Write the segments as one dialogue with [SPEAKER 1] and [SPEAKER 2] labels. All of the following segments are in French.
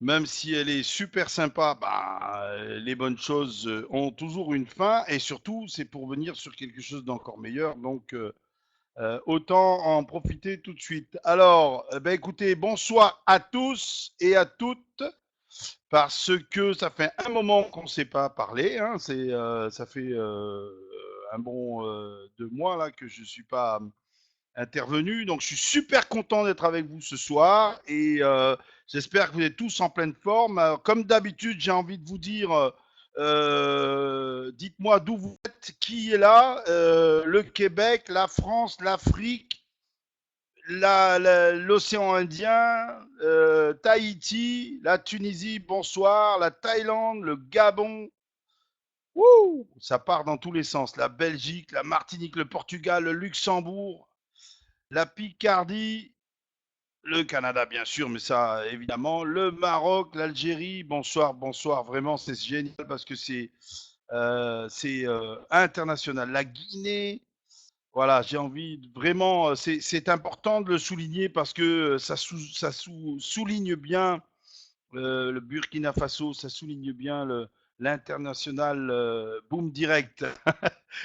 [SPEAKER 1] même si elle est super sympa, bah, les bonnes choses ont toujours une fin et surtout, c'est pour venir sur quelque chose d'encore meilleur. Donc, autant en profiter tout de suite. Alors, ben écoutez, bonsoir à tous et à toutes, parce que ça fait un moment qu'on ne s'est pas parlé. Hein, ça fait un bon 2 mois là que je ne suis pas intervenu. Donc, je suis super content d'être avec vous ce soir et j'espère que vous êtes tous en pleine forme. Alors, comme d'habitude, j'ai envie de vous dire, dites-moi d'où vous êtes, qui est là, le Québec, la France, l'Afrique, l'océan Indien, Tahiti, la Tunisie, bonsoir, la Thaïlande, le Gabon. Wouh, ça part dans tous les sens. La Belgique, la Martinique, le Portugal, le Luxembourg, la Picardie, le Canada, bien sûr, mais ça, évidemment. Le Maroc, l'Algérie, bonsoir, bonsoir. Vraiment, c'est génial parce que c'est international. La Guinée, voilà, j'ai envie vraiment, c'est important de le souligner parce que souligne bien le Burkina Faso, ça souligne bien l'international Boom Direct.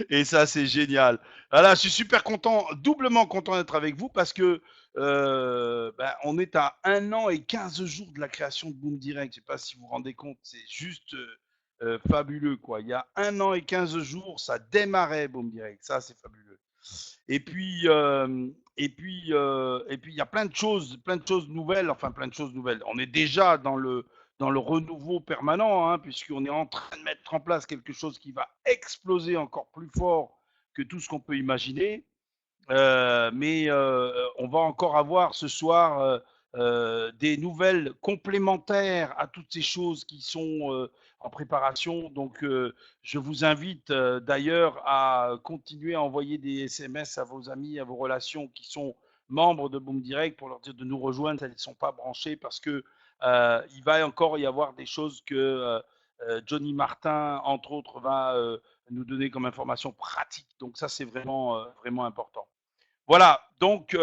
[SPEAKER 1] Et ça, c'est génial. Voilà, je suis super content, doublement content d'être avec vous parce que ben, on est à 1 an et 15 jours de la création de Boom Direct. Je ne sais pas si vous vous rendez compte, c'est juste fabuleux, quoi. Il y a 1 an et 15 jours, ça démarrait Boom Direct. Ça, c'est fabuleux. Et puis, il y a plein de choses nouvelles, enfin plein de choses nouvelles. On est déjà dans le renouveau permanent, hein, puisqu'on est en train de mettre en place quelque chose qui va exploser encore plus fort que tout ce qu'on peut imaginer. Mais on va encore avoir ce soir des nouvelles complémentaires à toutes ces choses qui sont en préparation. Donc, je vous invite d'ailleurs à continuer à envoyer des SMS à vos amis, à vos relations qui sont membres de Boom Direct pour leur dire de nous rejoindre si elles ne sont pas branchées parce que il va encore y avoir des choses que Johnny Martin, entre autres, va nous donner comme information pratique. Donc ça, c'est vraiment important. Voilà, donc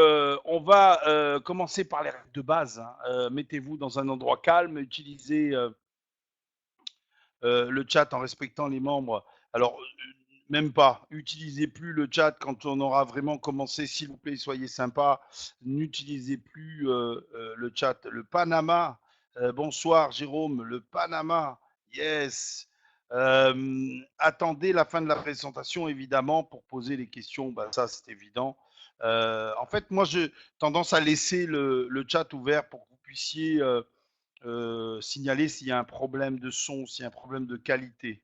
[SPEAKER 1] on va commencer par les règles de base. Hein. Mettez-vous dans un endroit calme, utilisez le chat en respectant les membres. Alors, même pas, utilisez plus le chat quand on aura vraiment commencé, s'il vous plaît, soyez sympa. N'utilisez plus le chat. Le Panama, bonsoir Jérôme, le Panama, yes. Attendez la fin de la présentation, évidemment, pour poser les questions. Ben, ça, c'est évident. En fait, moi, j'ai tendance à laisser le chat ouvert pour que vous puissiez signaler s'il y a un problème de son, s'il y a un problème de qualité.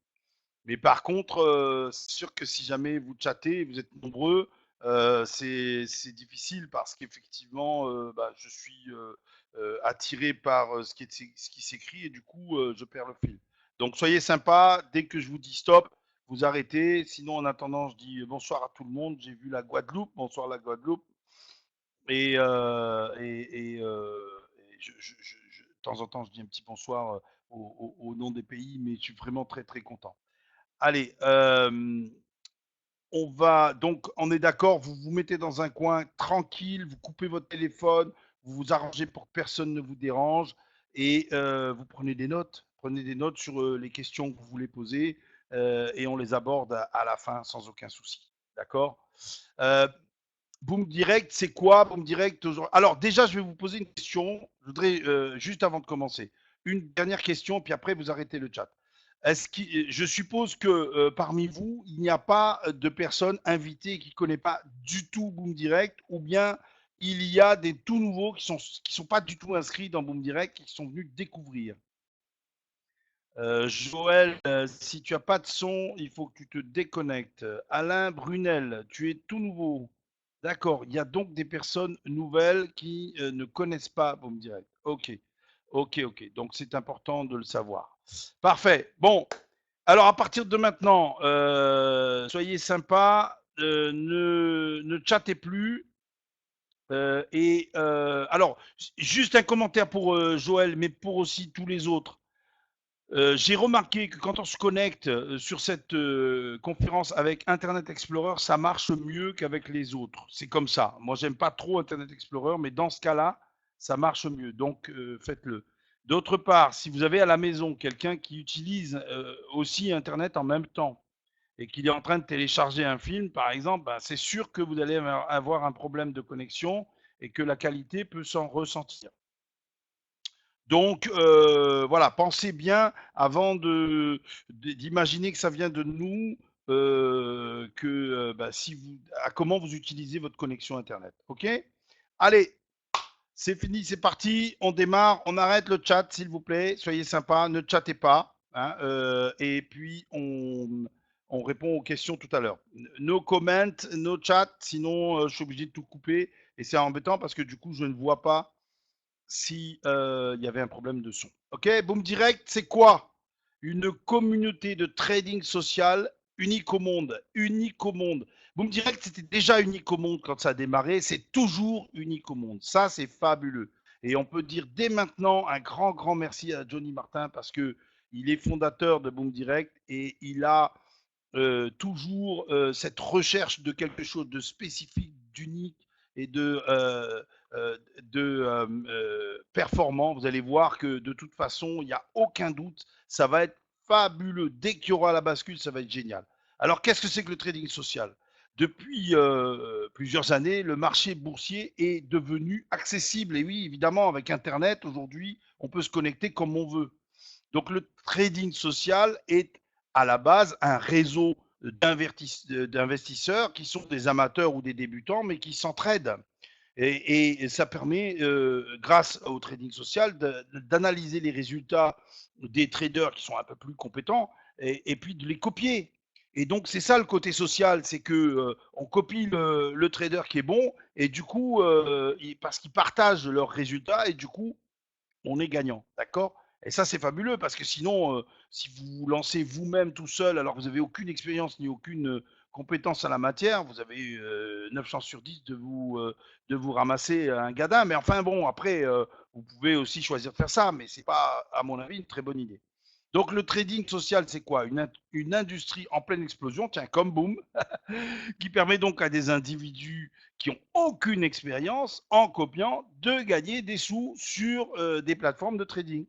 [SPEAKER 1] Mais par contre, c'est sûr que si jamais vous chattez, vous êtes nombreux, c'est difficile parce qu'effectivement, bah, je suis attiré par ce qui s'écrit et du coup, je perds le fil. Donc soyez sympa, dès que je vous dis stop, vous arrêtez. Sinon, en attendant, je dis bonsoir à tout le monde. J'ai vu la Guadeloupe, bonsoir la Guadeloupe. Et de temps en temps, je dis un petit bonsoir au nom des pays, mais je suis vraiment très très content. Allez, on va donc, on est d'accord, vous vous mettez dans un coin tranquille, vous coupez votre téléphone, vous vous arrangez pour que personne ne vous dérange et vous prenez des notes sur les questions que vous voulez poser et on les aborde à la fin sans aucun souci. D'accord. euh, Boom Direct, c'est quoi Boom Direct aujourd'hui? Alors déjà, je vais vous poser une question. Je voudrais, juste avant de commencer, une dernière question, puis après, vous arrêtez le chat. Je suppose que parmi vous, il n'y a pas de personnes invitées qui ne connaissent pas du tout Boom Direct, ou bien il y a des tout nouveaux qui sont pas du tout inscrits dans Boom Direct, qui sont venus découvrir. Joël, si tu as pas de son, il faut que tu te déconnectes. Alain Brunel, tu es tout nouveau. D'accord. Il y a donc des personnes nouvelles qui ne connaissent pas Boom Direct. Ok. Ok, ok. Donc c'est important de le savoir. Parfait. Bon. Alors à partir de maintenant, soyez sympa. Ne chattez plus. Alors, juste un commentaire pour Joël, mais pour aussi tous les autres. J'ai remarqué que quand on se connecte sur cette conférence avec Internet Explorer, ça marche mieux qu'avec les autres. C'est comme ça. Moi, j'aime pas trop Internet Explorer, mais dans ce cas-là, ça marche mieux. Donc, faites-le. D'autre part, si vous avez à la maison quelqu'un qui utilise aussi Internet en même temps et qu'il est en train de télécharger un film, par exemple, ben, c'est sûr que vous allez avoir un problème de connexion et que la qualité peut s'en ressentir. Donc voilà, pensez bien avant d'imaginer que ça vient de nous, bah, si vous, à comment vous utilisez votre connexion Internet. Ok? Allez, c'est fini, c'est parti, on démarre, on arrête le chat s'il vous plaît, soyez sympa, ne chattez pas, hein, et puis on répond aux questions tout à l'heure. No comment, no chat, sinon je suis obligé de tout couper et c'est embêtant parce que du coup je ne vois pas si il y avait un problème de son. Ok, Boom Direct, c'est quoi? Une communauté de trading social unique au monde, unique au monde. Boom Direct, c'était déjà unique au monde quand ça a démarré, c'est toujours unique au monde. Ça, c'est fabuleux. Et on peut dire dès maintenant un grand, grand merci à Johnny Martin parce que il est fondateur de Boom Direct et il a toujours cette recherche de quelque chose de spécifique, d'unique et de performant. Vous allez voir que de toute façon, il n'y a aucun doute, ça va être fabuleux. Dès qu'il y aura la bascule, ça va être génial. Alors, qu'est-ce que c'est que le trading social? Depuis plusieurs années, le marché boursier est devenu accessible. Et oui, évidemment, avec Internet, aujourd'hui, on peut se connecter comme on veut. Donc le trading social est à la base un réseau d'investisseurs qui sont des amateurs ou des débutants, mais qui s'entraident. Et ça permet, grâce au trading social, d'analyser les résultats des traders qui sont un peu plus compétents et puis de les copier. Et donc c'est ça le côté social, c'est que on copie le trader qui est bon et du coup, parce qu'ils partagent leurs résultats et du coup, on est gagnant, d'accord? Et ça, c'est fabuleux parce que sinon, si vous vous lancez vous-même tout seul, alors que vous n'avez aucune expérience ni aucune compétence à la matière, vous avez 9 chances sur 10 de vous ramasser un gadin. Mais enfin, bon, après, vous pouvez aussi choisir de faire ça, mais c'est pas, à mon avis, une très bonne idée. Donc, le trading social, c'est quoi? Une industrie en pleine explosion, tiens, comme Boom, qui permet donc à des individus qui ont aucune expérience, en copiant, de gagner des sous sur des plateformes de trading,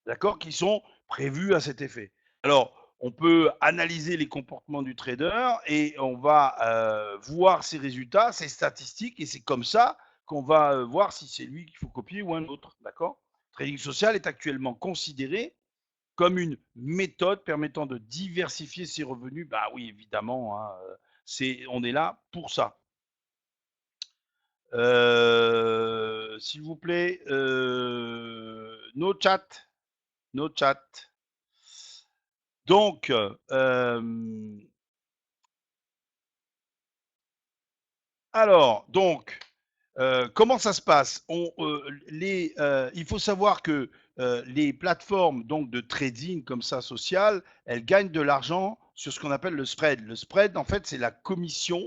[SPEAKER 1] d'accord, qui sont prévues à cet effet. Alors, on peut analyser les comportements du trader et on va voir ses résultats, ses statistiques, et c'est comme ça qu'on va voir si c'est lui qu'il faut copier ou un autre, d'accord? Trading social est actuellement considéré comme une méthode permettant de diversifier ses revenus. Bah oui, évidemment, hein, on est là pour ça. S'il vous plaît, no chat, no chat. Donc, alors, donc, comment ça se passe? Il faut savoir que les plateformes donc de trading comme ça social, elles gagnent de l'argent sur ce qu'on appelle le spread. Le spread, en fait, c'est la commission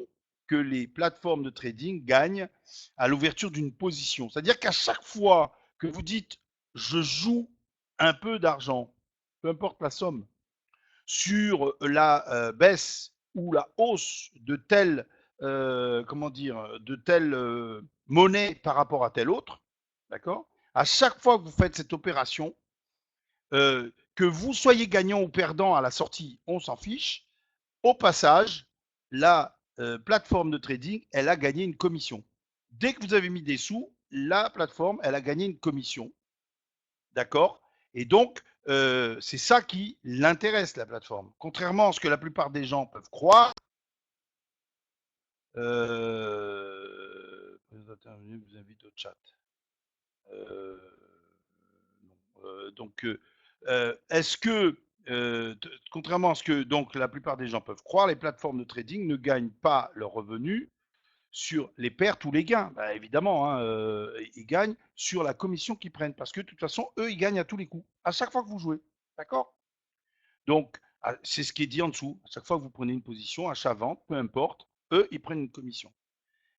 [SPEAKER 1] que les plateformes de trading gagnent à l'ouverture d'une position. C'est-à-dire qu'à chaque fois que vous dites je joue un peu d'argent, peu importe la somme, sur la baisse ou la hausse de telle, comment dire, de telle monnaie par rapport à telle autre, d'accord? À chaque fois que vous faites cette opération, que vous soyez gagnant ou perdant à la sortie, on s'en fiche. Au passage, la plateforme de trading, elle a gagné une commission. Dès que vous avez mis des sous, la plateforme, elle a gagné une commission. D'accord? Et donc, c'est ça qui l'intéresse, la plateforme. Contrairement à ce que la plupart des gens peuvent croire, intervenu vous invite au chat. Euh, donc, est-ce que, contrairement à ce que donc la plupart des gens peuvent croire, les plateformes de trading ne gagnent pas leurs revenus sur les pertes ou les gains. Bah, évidemment, hein, ils gagnent sur la commission qu'ils prennent parce que de toute façon, eux, ils gagnent à tous les coups, à chaque fois que vous jouez. D'accord? Donc, c'est ce qui est dit en dessous. À chaque fois que vous prenez une position, achat-vente, peu importe, eux, ils prennent une commission.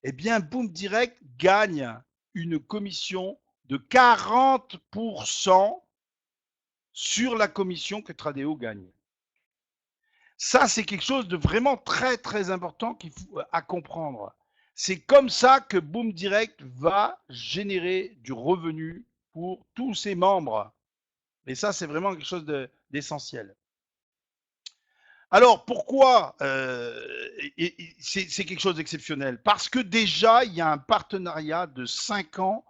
[SPEAKER 1] Eh bien, Boom Direct gagne une commission de 40% sur la commission que Tradeo gagne. Ça, c'est quelque chose de vraiment très, très important qu'il faut à comprendre. C'est comme ça que Boom Direct va générer du revenu pour tous ses membres. Et ça, c'est vraiment quelque chose d'essentiel. Alors, pourquoi c'est quelque chose d'exceptionnel? Parce que déjà, il y a un partenariat de 5 ans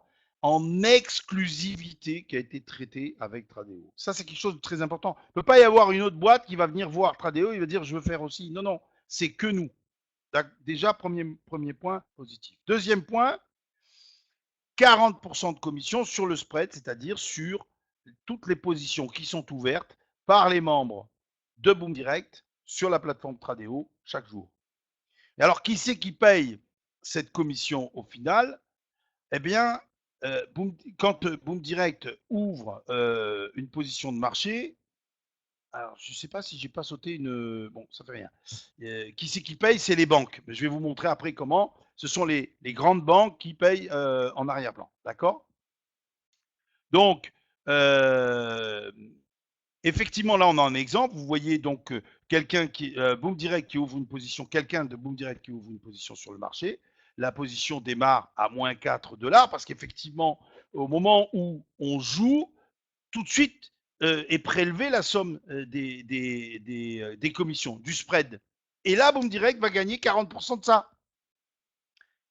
[SPEAKER 1] en exclusivité qui a été traité avec Tradeo. Ça, c'est quelque chose de très important. Il ne peut pas y avoir une autre boîte qui va venir voir Tradeo et va dire je veux faire aussi. Non, non, c'est que nous. Déjà, premier point positif. Deuxième point, 40% de commission sur le spread, c'est-à-dire sur toutes les positions qui sont ouvertes par les membres de Boom Direct sur la plateforme Tradeo chaque jour. Et alors, qui c'est qui paye cette commission au final? Eh bien, quand Boom Direct ouvre une position de marché, alors je ne sais pas si j'ai pas sauté une. Bon, ça fait rien. Qui c'est qui paye? C'est les banques. Je vais vous montrer après comment. Ce sont les grandes banques qui payent en arrière-plan. D'accord? Donc, effectivement, là, on a un exemple. Vous voyez donc quelqu'un qui, Boom Direct qui ouvre une position, quelqu'un de Boom Direct qui ouvre une position sur le marché. La position démarre à moins 4 dollars parce qu'effectivement, au moment où on joue, tout de suite est prélevée la somme des commissions, du spread. Et là, Boom Direct va gagner 40% de ça.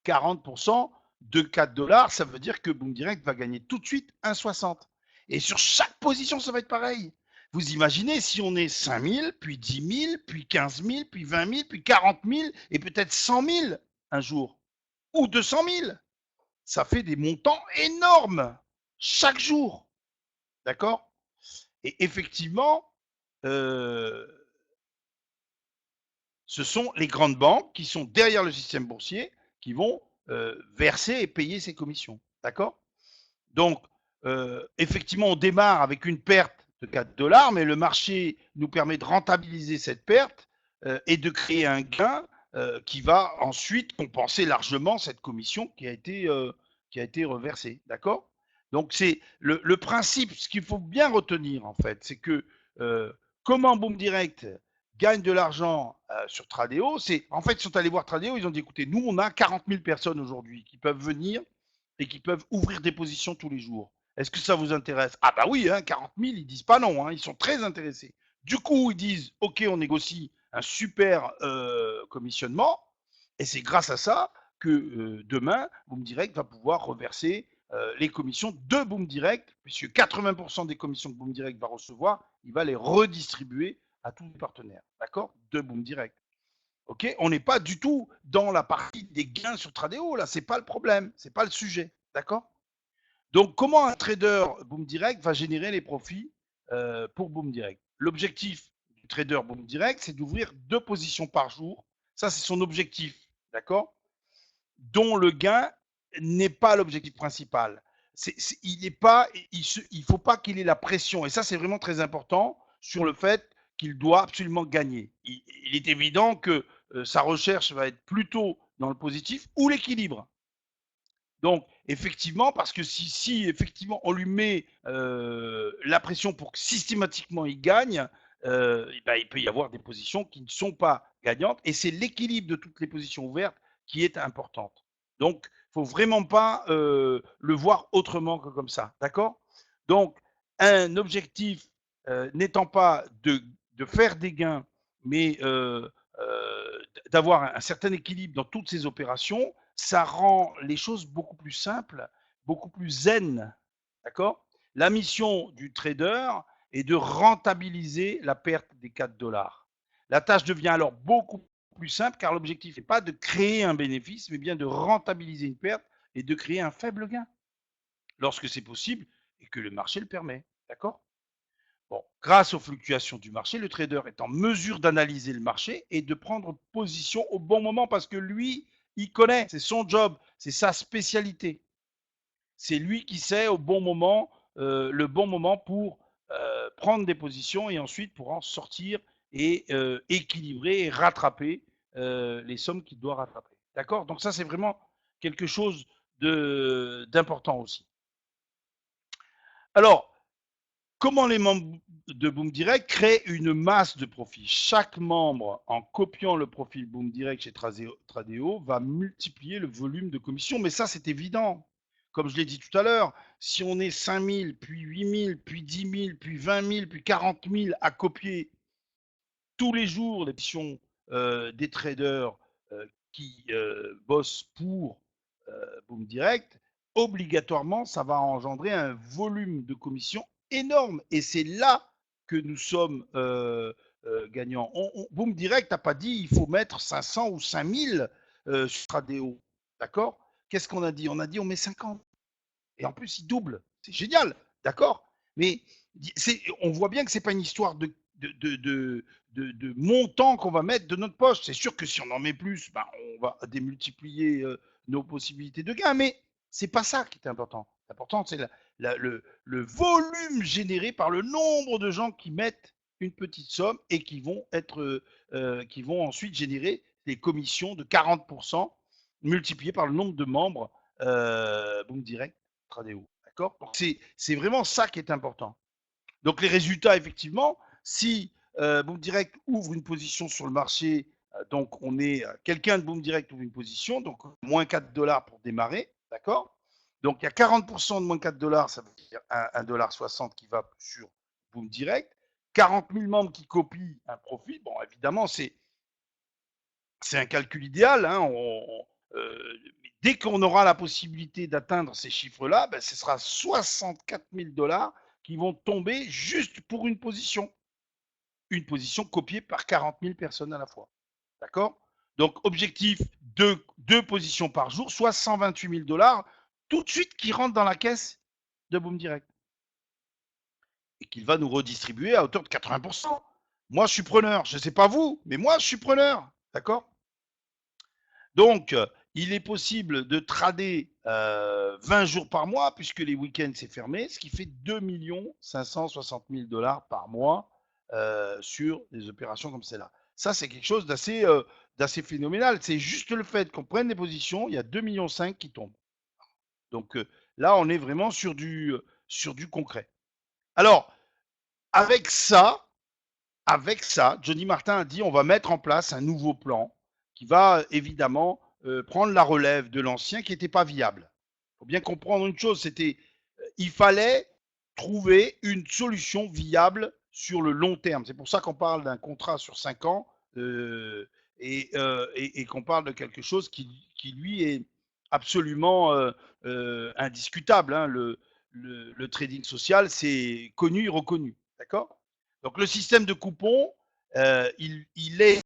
[SPEAKER 1] 40% de 4 dollars, ça veut dire que Boom Direct va gagner tout de suite 1,60. Et sur chaque position, ça va être pareil. Vous imaginez si on est 5 000, puis 10 000, puis 15 000, puis 20 000, puis 40 000 et peut-être 100 000 un jour, ou 200 000. Ça fait des montants énormes chaque jour. D'accord? Et effectivement, ce sont les grandes banques qui sont derrière le système boursier qui vont verser et payer ces commissions. D'accord? Donc, effectivement, on démarre avec une perte de 4 dollars, mais le marché nous permet de rentabiliser cette perte et de créer un gain qui va ensuite compenser largement cette commission qui a été reversée. D'accord? Donc, c'est le principe, ce qu'il faut bien retenir, en fait, c'est que comment Boom Direct gagne de l'argent sur Tradeo, c'est en fait, ils sont allés voir Tradeo, ils ont dit écoutez, nous, on a 40 000 personnes aujourd'hui qui peuvent venir et qui peuvent ouvrir des positions tous les jours. Est-ce que ça vous intéresse? Ah bah oui, hein, 40 000, ils disent pas non, hein, ils sont très intéressés. Du coup, ils disent, OK, on négocie un super commissionnement, et c'est grâce à ça que demain, Boom Direct va pouvoir reverser les commissions de Boom Direct, puisque 80% des commissions que Boom Direct va recevoir, il va les redistribuer à tous les partenaires, d'accord, de Boom Direct. Ok, on n'est pas du tout dans la partie des gains sur Tradeo, là, c'est pas le problème, c'est pas le sujet, d'accord? Donc, comment un trader Boom Direct va générer les profits pour Boom Direct? L'objectif du trader Boom Direct, c'est d'ouvrir 2 positions par jour. Ça, c'est son objectif, d'accord? Dont le gain n'est pas l'objectif principal. Il ne faut pas qu'il ait la pression. Et ça, c'est vraiment très important sur le fait qu'il doit absolument gagner. Il est évident que sa recherche va être plutôt dans le positif ou l'équilibre. Donc, effectivement, parce que si effectivement on lui met la pression pour que systématiquement il gagne, ben, il peut y avoir des positions qui ne sont pas gagnantes et c'est l'équilibre de toutes les positions ouvertes qui est importante. Donc, il ne faut vraiment pas le voir autrement que comme ça. D'accord? Donc, un objectif n'étant pas de faire des gains, mais d'avoir un certain équilibre dans toutes ces opérations, ça rend les choses beaucoup plus simples, beaucoup plus zen. D'accord? La mission du trader est de rentabiliser la perte des 4 dollars. La tâche devient alors beaucoup plus simple car l'objectif n'est pas de créer un bénéfice, mais bien de rentabiliser une perte et de créer un faible gain lorsque c'est possible et que le marché le permet. D'accord? Bon, grâce aux fluctuations du marché, le trader est en mesure d'analyser le marché et de prendre position au bon moment parce que lui, il connaît, c'est son job, c'est sa spécialité. C'est lui qui sait au bon moment, le bon moment pour prendre des positions et ensuite pour en sortir et équilibrer et rattraper les sommes qu'il doit rattraper. D'accord? Donc ça, c'est vraiment quelque chose d'important aussi. Alors, comment les membres de Boom Direct créent une masse de profits? Chaque membre, en copiant le profil Boom Direct chez Tradeo, va multiplier le volume de commissions. Mais ça, c'est évident. comme je l'ai dit tout à l'heure, si on est 5000, puis 8000, puis 10 000, puis 20 000, puis 40 000 à copier tous les jours les positions des traders qui bossent pour Boom Direct, obligatoirement, ça va engendrer un volume de commissions énorme. Et c'est là que nous sommes gagnants. Boom Direct n'a pas dit il faut mettre 500 ou 5000 sur Tradeo. D'accord? Qu'est-ce qu'on a dit? On a dit on met 50. Et en plus, il double. C'est génial. D'accord? Mais on voit bien que ce n'est pas une histoire de montant qu'on va mettre de notre poche. C'est sûr que si on en met plus, ben, on va démultiplier nos possibilités de gain. Mais c'est pas ça qui est important. L'important, c'est le volume généré par le nombre de gens qui mettent une petite somme et qui vont ensuite générer des commissions de 40% multipliées par le nombre de membres Boom Direct Tradeo. D'accord? Donc c'est vraiment ça qui est important. Donc les résultats, effectivement, si Boom Direct ouvre une position sur le marché, donc on est quelqu'un de Boom Direct ouvre une position, donc moins 4 $ pour démarrer, d'accord? Donc il y a 40% de moins 4 $, ça veut dire 1,60 $ qui va sur Boom Direct. 40 000 membres qui copient un profit, bon évidemment c'est un calcul idéal, hein, dès qu'on aura la possibilité d'atteindre ces chiffres-là, ben, ce sera 64 000 $ qui vont tomber juste pour une position. Une position copiée par 40 000 personnes à la fois. D'accord? Donc, objectif, deux positions par jour, soit 128 000 $ tout de suite qui rentrent dans la caisse de Boom Direct. Et qu'il va nous redistribuer à hauteur de 80%. Moi, je suis preneur. Je ne sais pas vous, mais moi, je suis preneur. D'accord? Donc, il est possible de trader 20 jours par mois, puisque les week-ends, c'est fermé, ce qui fait 2 560 000 $ par mois sur des opérations comme celle-là. Ça, c'est quelque chose d'assez phénoménal. C'est juste le fait qu'on prenne des positions, il y a 2,5 millions qui tombent. Donc là, on est vraiment sur du concret. Alors, avec ça, Johnny Martin a dit on va mettre en place un nouveau plan qui va évidemment prendre la relève de l'ancien qui n'était pas viable. Il faut bien comprendre une chose, il fallait trouver une solution viable sur le long terme. C'est pour ça qu'on parle d'un contrat sur 5 ans et qu'on parle de quelque chose qui lui est absolument indiscutable. Hein. Le trading social, c'est connu et reconnu. D'accord? Donc le système de coupons, il est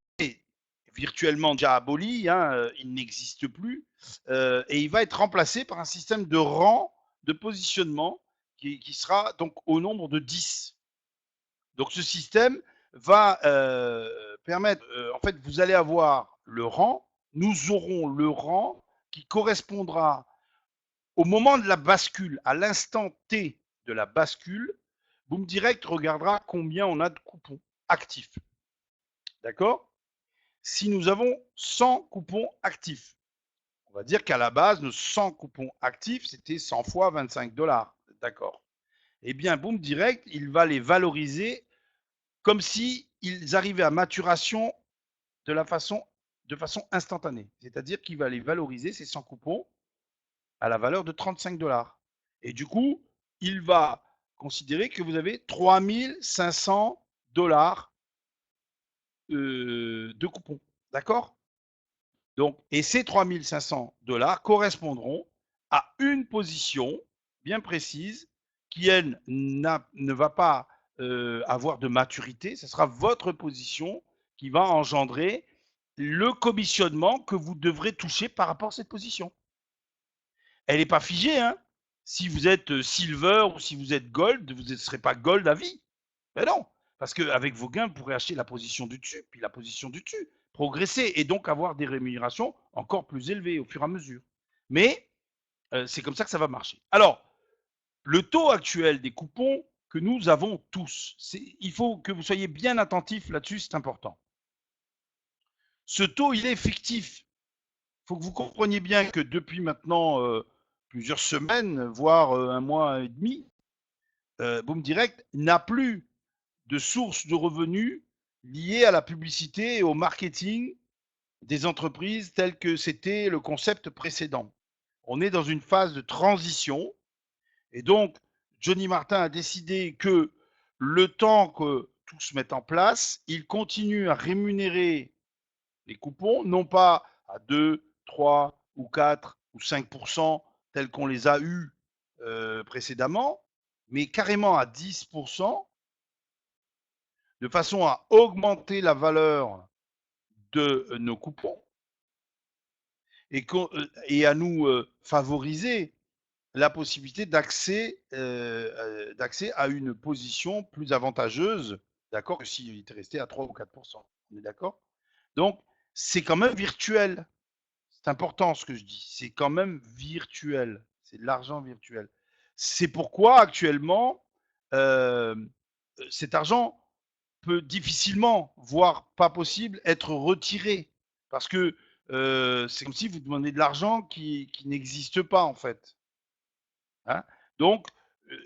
[SPEAKER 1] virtuellement déjà aboli, hein, il n'existe plus, et il va être remplacé par un système de rang de positionnement qui sera donc au nombre de 10. Donc ce système va permettre, en fait, vous allez avoir le rang, nous aurons le rang qui correspondra au moment de la bascule, à l'instant T de la bascule. Boom Direct regardera combien on a de coupons actifs. D'accord? Si nous avons 100 coupons actifs, on va dire qu'à la base, nos 100 coupons actifs, c'était 100 fois 25 $. D'accord? Eh bien, Boom Direct, il va les valoriser comme s'ils arrivaient à maturation de façon instantanée. C'est-à-dire qu'il va les valoriser, ces 100 coupons, à la valeur de 35 $. Et du coup, il va considérer que vous avez 3 500 $ de coupons. D'accord? Donc, et ces 3 500 $ correspondront à une position bien précise qui, elle, ne va pas avoir de maturité. Ce sera votre position qui va engendrer le commissionnement que vous devrez toucher par rapport à cette position. Elle n'est pas figée, hein. Si vous êtes silver ou si vous êtes gold, vous ne serez pas gold à vie. Mais non, parce qu'avec vos gains, vous pourrez acheter la position du dessus, puis la position du dessus, progresser et donc avoir des rémunérations encore plus élevées au fur et à mesure. Mais c'est comme ça que ça va marcher. Alors, le taux actuel des coupons que nous avons tous, il faut que vous soyez bien attentifs là-dessus, c'est important. Ce taux, il est fictif. Il faut que vous compreniez bien que depuis maintenant plusieurs semaines, voire un mois et demi, Boom Direct n'a plus de sources de revenus liées à la publicité et au marketing des entreprises telles que c'était le concept précédent. on est dans une phase de transition. Et donc, Johnny Martin a décidé que le temps que tout se mette en place, il continue à rémunérer les coupons, non pas à 2, 3 ou 4 ou 5% tels qu'on les a eus précédemment, mais carrément à 10%, de façon à augmenter la valeur de nos coupons et à nous favoriser la possibilité d'accès à une position plus avantageuse, d'accord, que s'il était resté à 3 ou 4%. On est d'accord? Donc, c'est quand même virtuel. C'est important ce que je dis. C'est quand même virtuel. C'est de l'argent virtuel. C'est pourquoi actuellement, euh, cet argent peut difficilement, voire pas possible, être retiré. Parce que c'est comme si vous demandez de l'argent qui n'existe pas en fait. Hein. Donc,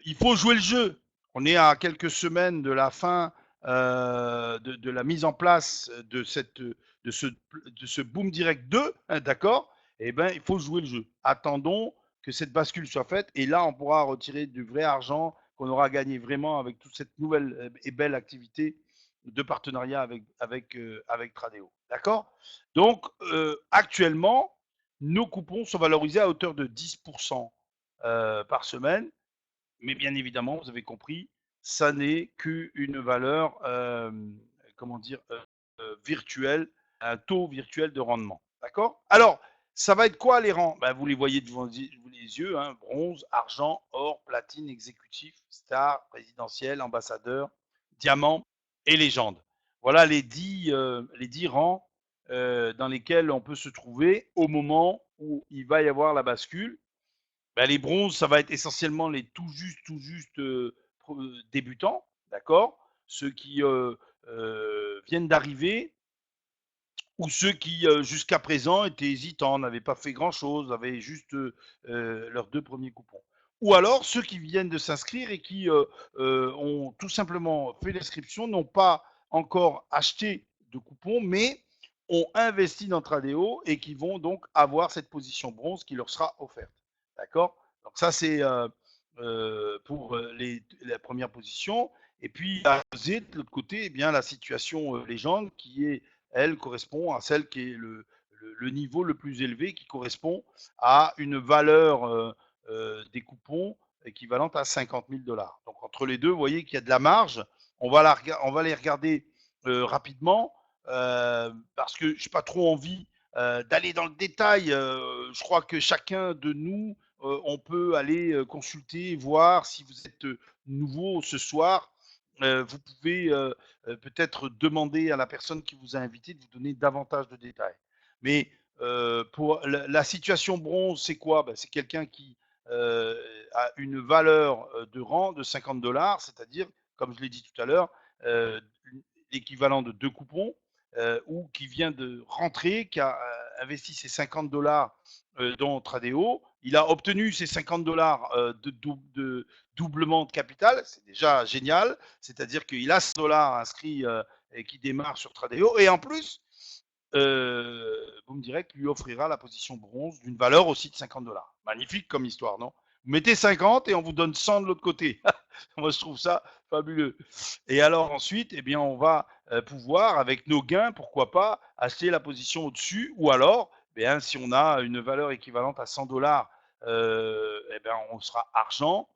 [SPEAKER 1] il faut jouer le jeu. On est à quelques semaines de la fin de la mise en place de ce Boom Direct 2, hein, d'accord. Eh bien, il faut jouer le jeu. Attendons que cette bascule soit faite et là, on pourra retirer du vrai argent qu'on aura gagné vraiment avec toute cette nouvelle et belle activité de partenariat avec Tradeo. D'accord. Donc, actuellement, nos coupons sont valorisés à hauteur de 10% par semaine. Mais bien évidemment, vous avez compris, ça n'est qu'une valeur, comment dire, virtuelle, un taux virtuel de rendement. D'accord. Alors, ça va être quoi les rangs? Ben, vous les voyez devant les yeux, hein, bronze, argent, or, platine, exécutif, star, présidentiel, ambassadeur, diamant et légende. Voilà les 10 rangs dans lesquels on peut se trouver au moment où il va y avoir la bascule. Ben, les bronzes, ça va être essentiellement les tout juste débutants, d'accord. Ceux qui viennent d'arriver ou ceux qui, jusqu'à présent, étaient hésitants, n'avaient pas fait grand-chose, avaient juste leurs 2 premiers coupons. Ou alors ceux qui viennent de s'inscrire et qui ont tout simplement fait l'inscription, n'ont pas encore acheté de coupons, mais ont investi dans Tradeo et qui vont donc avoir cette position bronze qui leur sera offerte. D'accord. Donc ça, c'est pour la première position. Et puis, à poser de l'autre côté, eh bien, la situation légende qui est elle correspond à celle qui est le niveau le plus élevé, qui correspond à une valeur des coupons équivalente à 50 000 $. Donc entre les deux, vous voyez qu'il y a de la marge. On va les regarder rapidement parce que je n'ai pas trop envie d'aller dans le détail. Je crois que chacun de nous, on peut aller consulter, voir si vous êtes nouveau ce soir. Vous pouvez peut-être demander à la personne qui vous a invité de vous donner davantage de détails. Mais pour la situation bronze, c'est quoi? Ben, c'est quelqu'un qui euh, a une valeur de rang de 50 $, c'est-à-dire, comme je l'ai dit tout à l'heure, l'équivalent de 2 coupons, ou qui vient de rentrer, qui a investi ses 50 $ dans Tradeo. Il a obtenu ses 50 $ de doublement de capital, c'est déjà génial. C'est-à-dire qu'il a 100 $ inscrits et qui démarre sur Tradeo. Et en plus, Boom Direct lui offrira la position bronze d'une valeur aussi de 50 $. Magnifique comme histoire, non? Vous mettez 50 et on vous donne 100 de l'autre côté. Moi, je trouve ça fabuleux. Et alors ensuite, eh bien, on va pouvoir, avec nos gains, pourquoi pas, acheter la position au-dessus. Ou alors, eh bien, si on a une valeur équivalente à 100 $, eh bien, on sera argent.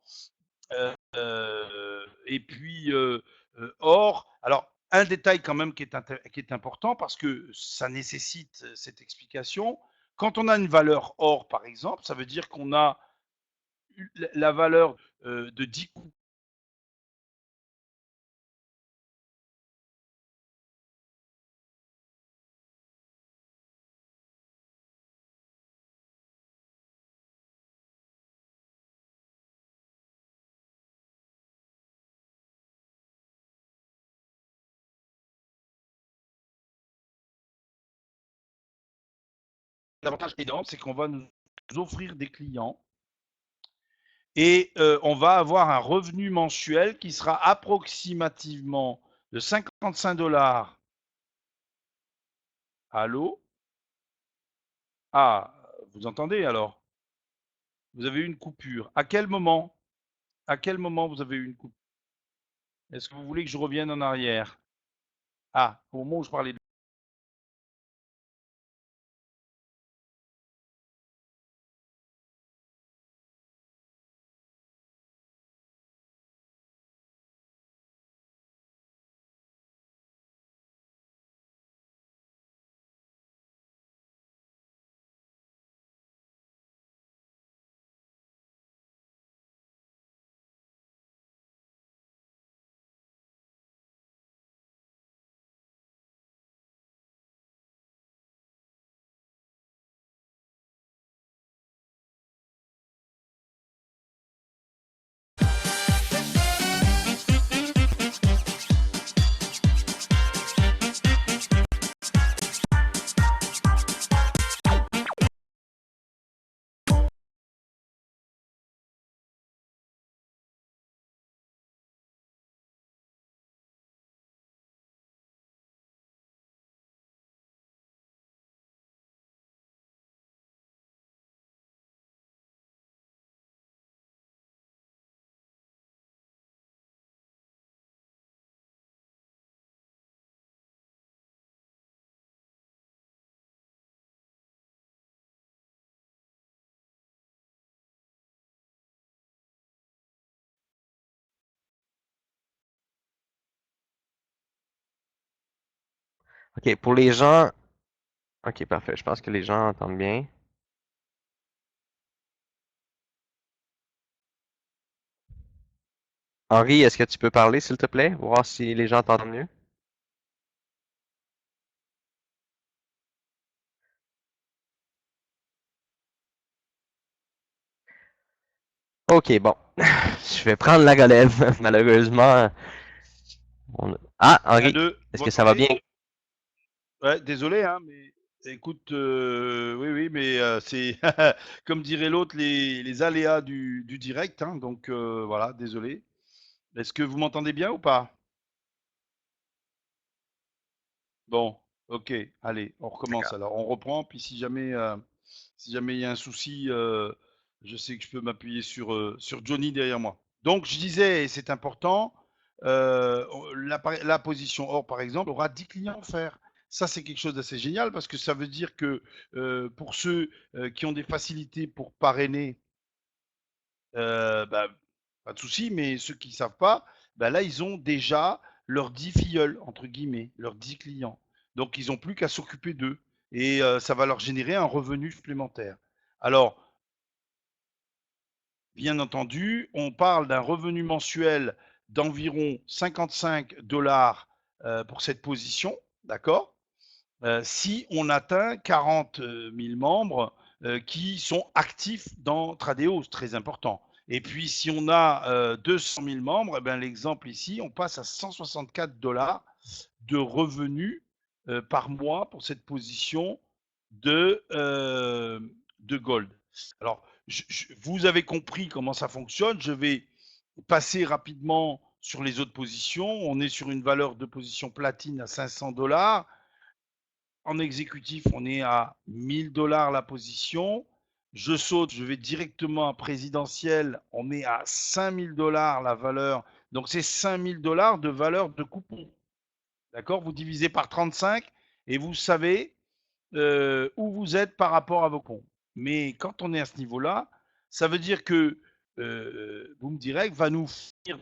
[SPEAKER 1] Et puis, or, alors, un détail quand même qui est important parce que ça nécessite cette explication. Quand on a une valeur or, par exemple, ça veut dire qu'on a la valeur de 10 coups. L'avantage énorme, c'est qu'on va nous offrir des clients et on va avoir un revenu mensuel qui sera approximativement de 55 $. Allô? Ah, vous entendez alors? Vous avez eu une coupure. À quel moment? À quel moment vous avez eu une coupure? Est-ce que vous voulez que je revienne en arrière? Ah, au moment où je parlais de...
[SPEAKER 2] OK, pour les gens. OK, parfait. Je pense que les gens entendent bien. Henri, est-ce que tu peux parler, s'il te plaît? Voir si les gens entendent mieux. OK, bon. Je vais prendre la relève. Malheureusement. Ah,
[SPEAKER 1] Un,
[SPEAKER 2] Henri,
[SPEAKER 1] deux,
[SPEAKER 2] est-ce
[SPEAKER 1] vous
[SPEAKER 2] que ça va
[SPEAKER 1] m'entendez?
[SPEAKER 2] bien?
[SPEAKER 1] Ouais, désolé, hein, mais écoute, oui, oui, mais c'est, comme dirait l'autre, les aléas du direct, hein, donc voilà, désolé. Est-ce que vous m'entendez bien ou pas? Bon, ok, allez, on recommence
[SPEAKER 2] D'accord.
[SPEAKER 1] alors. On reprend, puis si jamais il y a un souci, je sais que je peux m'appuyer sur Johnny derrière moi. Donc, je disais, et c'est important, la position or, par exemple, aura 10 clients offerts. Ça, c'est quelque chose d'assez génial parce que ça veut dire que pour ceux qui ont des facilités pour parrainer, bah, pas de souci, mais ceux qui ne savent pas, bah là, ils ont déjà leurs 10 filleuls, entre guillemets, leurs 10 clients. Donc, ils n'ont plus qu'à s'occuper d'eux. Et ça va leur générer un revenu supplémentaire. Alors, bien entendu, on parle d'un revenu mensuel d'environ 55 dollars pour cette position, d'accord? Si on atteint 40 000 membres qui sont actifs dans Tradeo, c'est très important. Et puis, si on a 200 000 membres, eh ben, l'exemple ici, on passe à 164 dollars de revenus par mois pour cette position de Gold. Alors, vous avez compris comment ça fonctionne. Je vais passer rapidement sur les autres positions. On est sur une valeur de position platine à 500 dollars. En exécutif, on est à 1000 dollars la position. Je saute, je vais directement à présidentiel, on est à 5000 dollars la valeur. Donc c'est 5000 dollars de valeur de coupon. D'accord? Vous divisez par 35 et vous savez où vous êtes par rapport à vos comptes. Mais quand on est à ce niveau-là, ça veut dire que vous me direz, va nous faire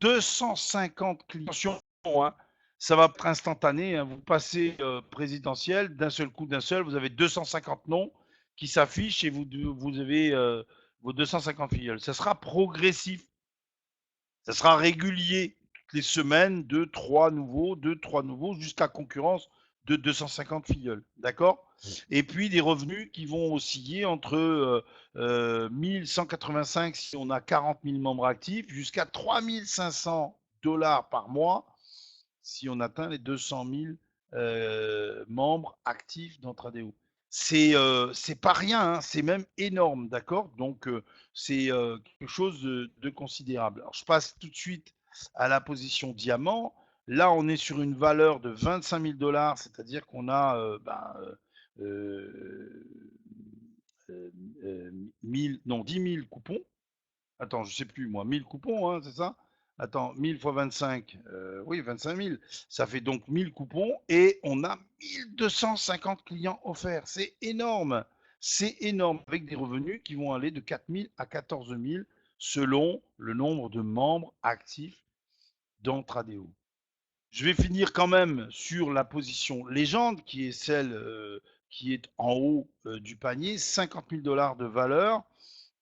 [SPEAKER 1] 250 clients, hein. Ça va être instantané, hein. Vous passez présidentiel, d'un seul coup, d'un seul, vous avez 250 noms qui s'affichent et vous avez vos 250 filleuls. Ça sera progressif, ça sera régulier. Toutes les semaines, deux, trois nouveaux, jusqu'à concurrence de 250 filleuls. D'accord? Et puis des revenus qui vont osciller entre 1185 si on a 40 000 membres actifs, jusqu'à 3500 dollars par mois si on atteint les 200 000 membres actifs dans Tradeo. C'est pas rien, hein, c'est même énorme, d'accord? Donc c'est quelque chose de considérable. Alors je passe tout de suite à la position diamant. Là, on est sur une valeur de 25 000 dollars, c'est-à-dire qu'on a euh, 10 000 coupons. Attends, je sais plus moi, 1000 coupons, hein, c'est ça? Attends, 1000 fois 25, oui, 25 000. Ça fait donc 1000 coupons et on a 1250 clients offerts. C'est énorme. C'est énorme, avec des revenus qui vont aller de 4 000 à 14 000 selon le nombre de membres actifs dans Tradeo. Je vais finir quand même sur la position légende, qui est celle qui est en haut du panier, 50 000 $ de valeur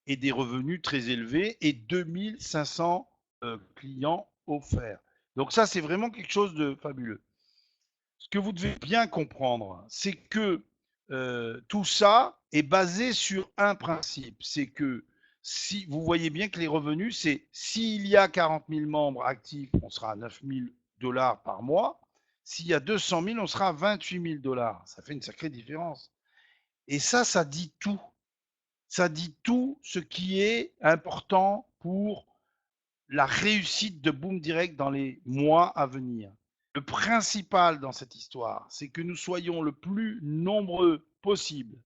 [SPEAKER 1] et des revenus très élevés et 2500 clients offerts. Donc ça, c'est vraiment quelque chose de fabuleux. Ce que vous devez bien comprendre, c'est que tout ça est basé sur un principe, c'est que si vous voyez bien que les revenus, c'est s'il y a 40 000 membres actifs, on sera à 9 000 $ par mois. S'il y a 200 000, on sera à 28 000 $. Ça fait une sacrée différence. Et ça dit tout. Ça dit tout ce qui est important pour la réussite de Boom Direct dans les mois à venir. Le principal dans cette histoire, c'est que nous soyons le plus nombreux possible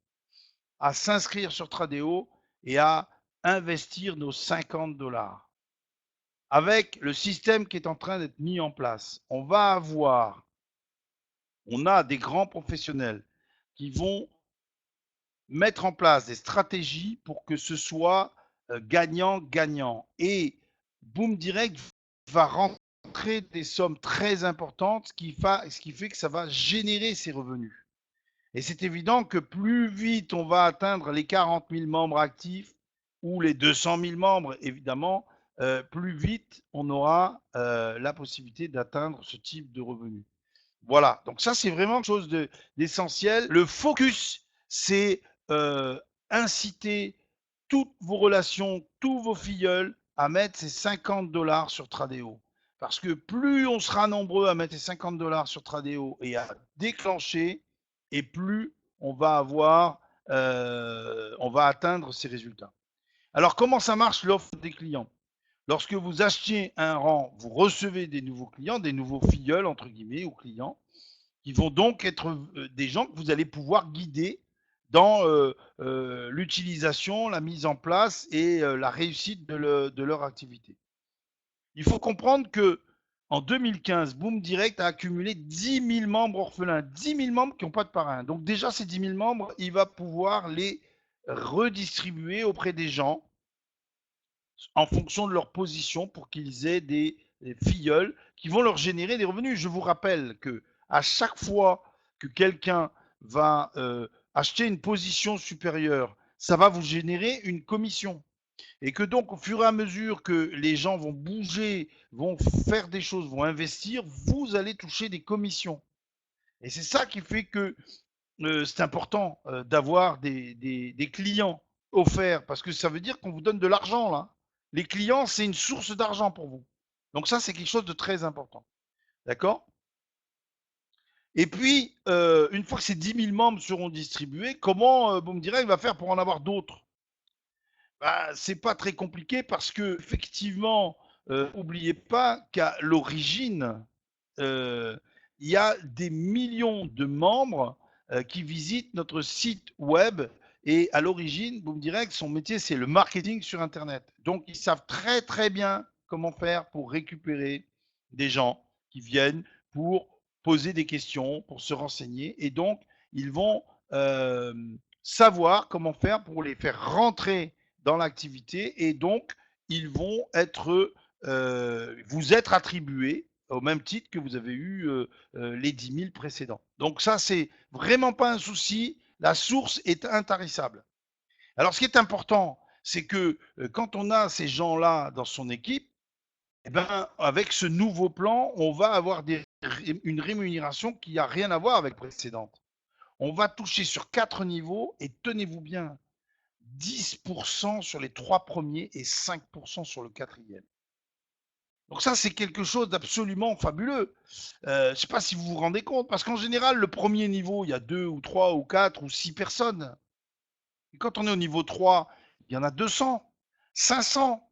[SPEAKER 1] à s'inscrire sur Tradeo et à investir nos 50 $. Avec le système qui est en train d'être mis en place, on a des grands professionnels qui vont mettre en place des stratégies pour que ce soit gagnant-gagnant. Et Boom Direct va rentrer des sommes très importantes, ce qui fait que ça va générer ces revenus. Et c'est évident que plus vite on va atteindre les 40 000 membres actifs ou les 200 000 membres, évidemment, plus vite on aura la possibilité d'atteindre ce type de revenus. Voilà, donc ça c'est vraiment quelque chose d'essentiel. Le focus, c'est inciter toutes vos relations, tous vos filleuls à mettre ces 50 $ sur Tradeo. Parce que plus on sera nombreux à mettre ces 50 $ sur Tradeo et à déclencher, et plus on va atteindre ces résultats. Alors comment ça marche l'offre des clients? Lorsque vous achetez un rang, vous recevez des nouveaux clients, des nouveaux filleuls entre guillemets ou clients, qui vont donc être des gens que vous allez pouvoir guider dans l'utilisation, la mise en place et la réussite de leur activité. Il faut comprendre que en 2015, Boom Direct a accumulé 10 000 membres orphelins, 10 000 membres qui n'ont pas de parrain. Donc déjà, ces 10 000 membres, il va pouvoir les redistribuer auprès des gens en fonction de leur position pour qu'ils aient des filleuls qui vont leur générer des revenus. Je vous rappelle que à chaque fois que quelqu'un va acheter une position supérieure, ça va vous générer une commission. Et que donc, au fur et à mesure que les gens vont bouger, vont faire des choses, vont investir, vous allez toucher des commissions. Et c'est ça qui fait que c'est important d'avoir des clients offerts, parce que ça veut dire qu'on vous donne de l'argent là. Les clients, c'est une source d'argent pour vous. Donc ça, c'est quelque chose de très important. D'accord? Et puis, une fois que ces 10 000 membres seront distribués, comment Boom Direct va faire pour en avoir d'autres? Bah, c'est pas très compliqué parce que effectivement, n'oubliez pas qu'à l'origine, il y a des millions de membres qui visitent notre site web. Et à l'origine, Boom Direct, son métier, c'est le marketing sur Internet. Donc, ils savent très, très bien comment faire pour récupérer des gens qui viennent pour poser des questions, pour se renseigner. Et donc, ils vont savoir comment faire pour les faire rentrer dans l'activité. Et donc, ils vont vous être attribués au même titre que vous avez eu les 10 000 précédents. Donc ça, c'est vraiment pas un souci. La source est intarissable. Alors, ce qui est important, c'est que quand on a ces gens-là dans son équipe, eh ben, avec ce nouveau plan, on va avoir une rémunération qui n'a rien à voir avec la précédente. On va toucher sur 4 niveaux et tenez-vous bien, 10% sur les 3 premiers et 5% sur le 4e. Donc ça, c'est quelque chose d'absolument fabuleux. Je ne sais pas si vous vous rendez compte, parce qu'en général, le premier niveau, il y a 2 ou 3 ou 4 ou 6 personnes. Et quand on est au niveau 3, il y en a 200, 500.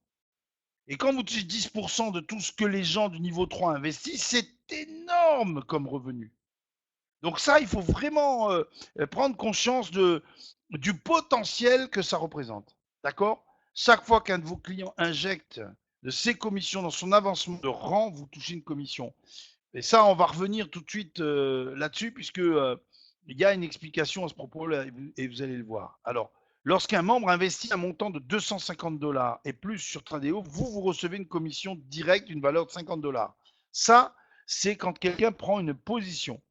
[SPEAKER 1] Et quand vous touchez 10% de tout ce que les gens du niveau 3 investissent, c'est énorme comme revenu. Donc ça, il faut vraiment prendre conscience du potentiel que ça représente. D'accord? Chaque fois qu'un de vos clients injecte de ses commissions dans son avancement de rang, vous touchez une commission. Et ça, on va revenir tout de suite là-dessus, puisque il y a une explication à ce propos-là, et vous allez le voir. Alors, lorsqu'un membre investit un montant de 250 $ et plus sur Tradeo, vous recevez une commission directe d'une valeur de 50 $. Ça, c'est quand quelqu'un prend une position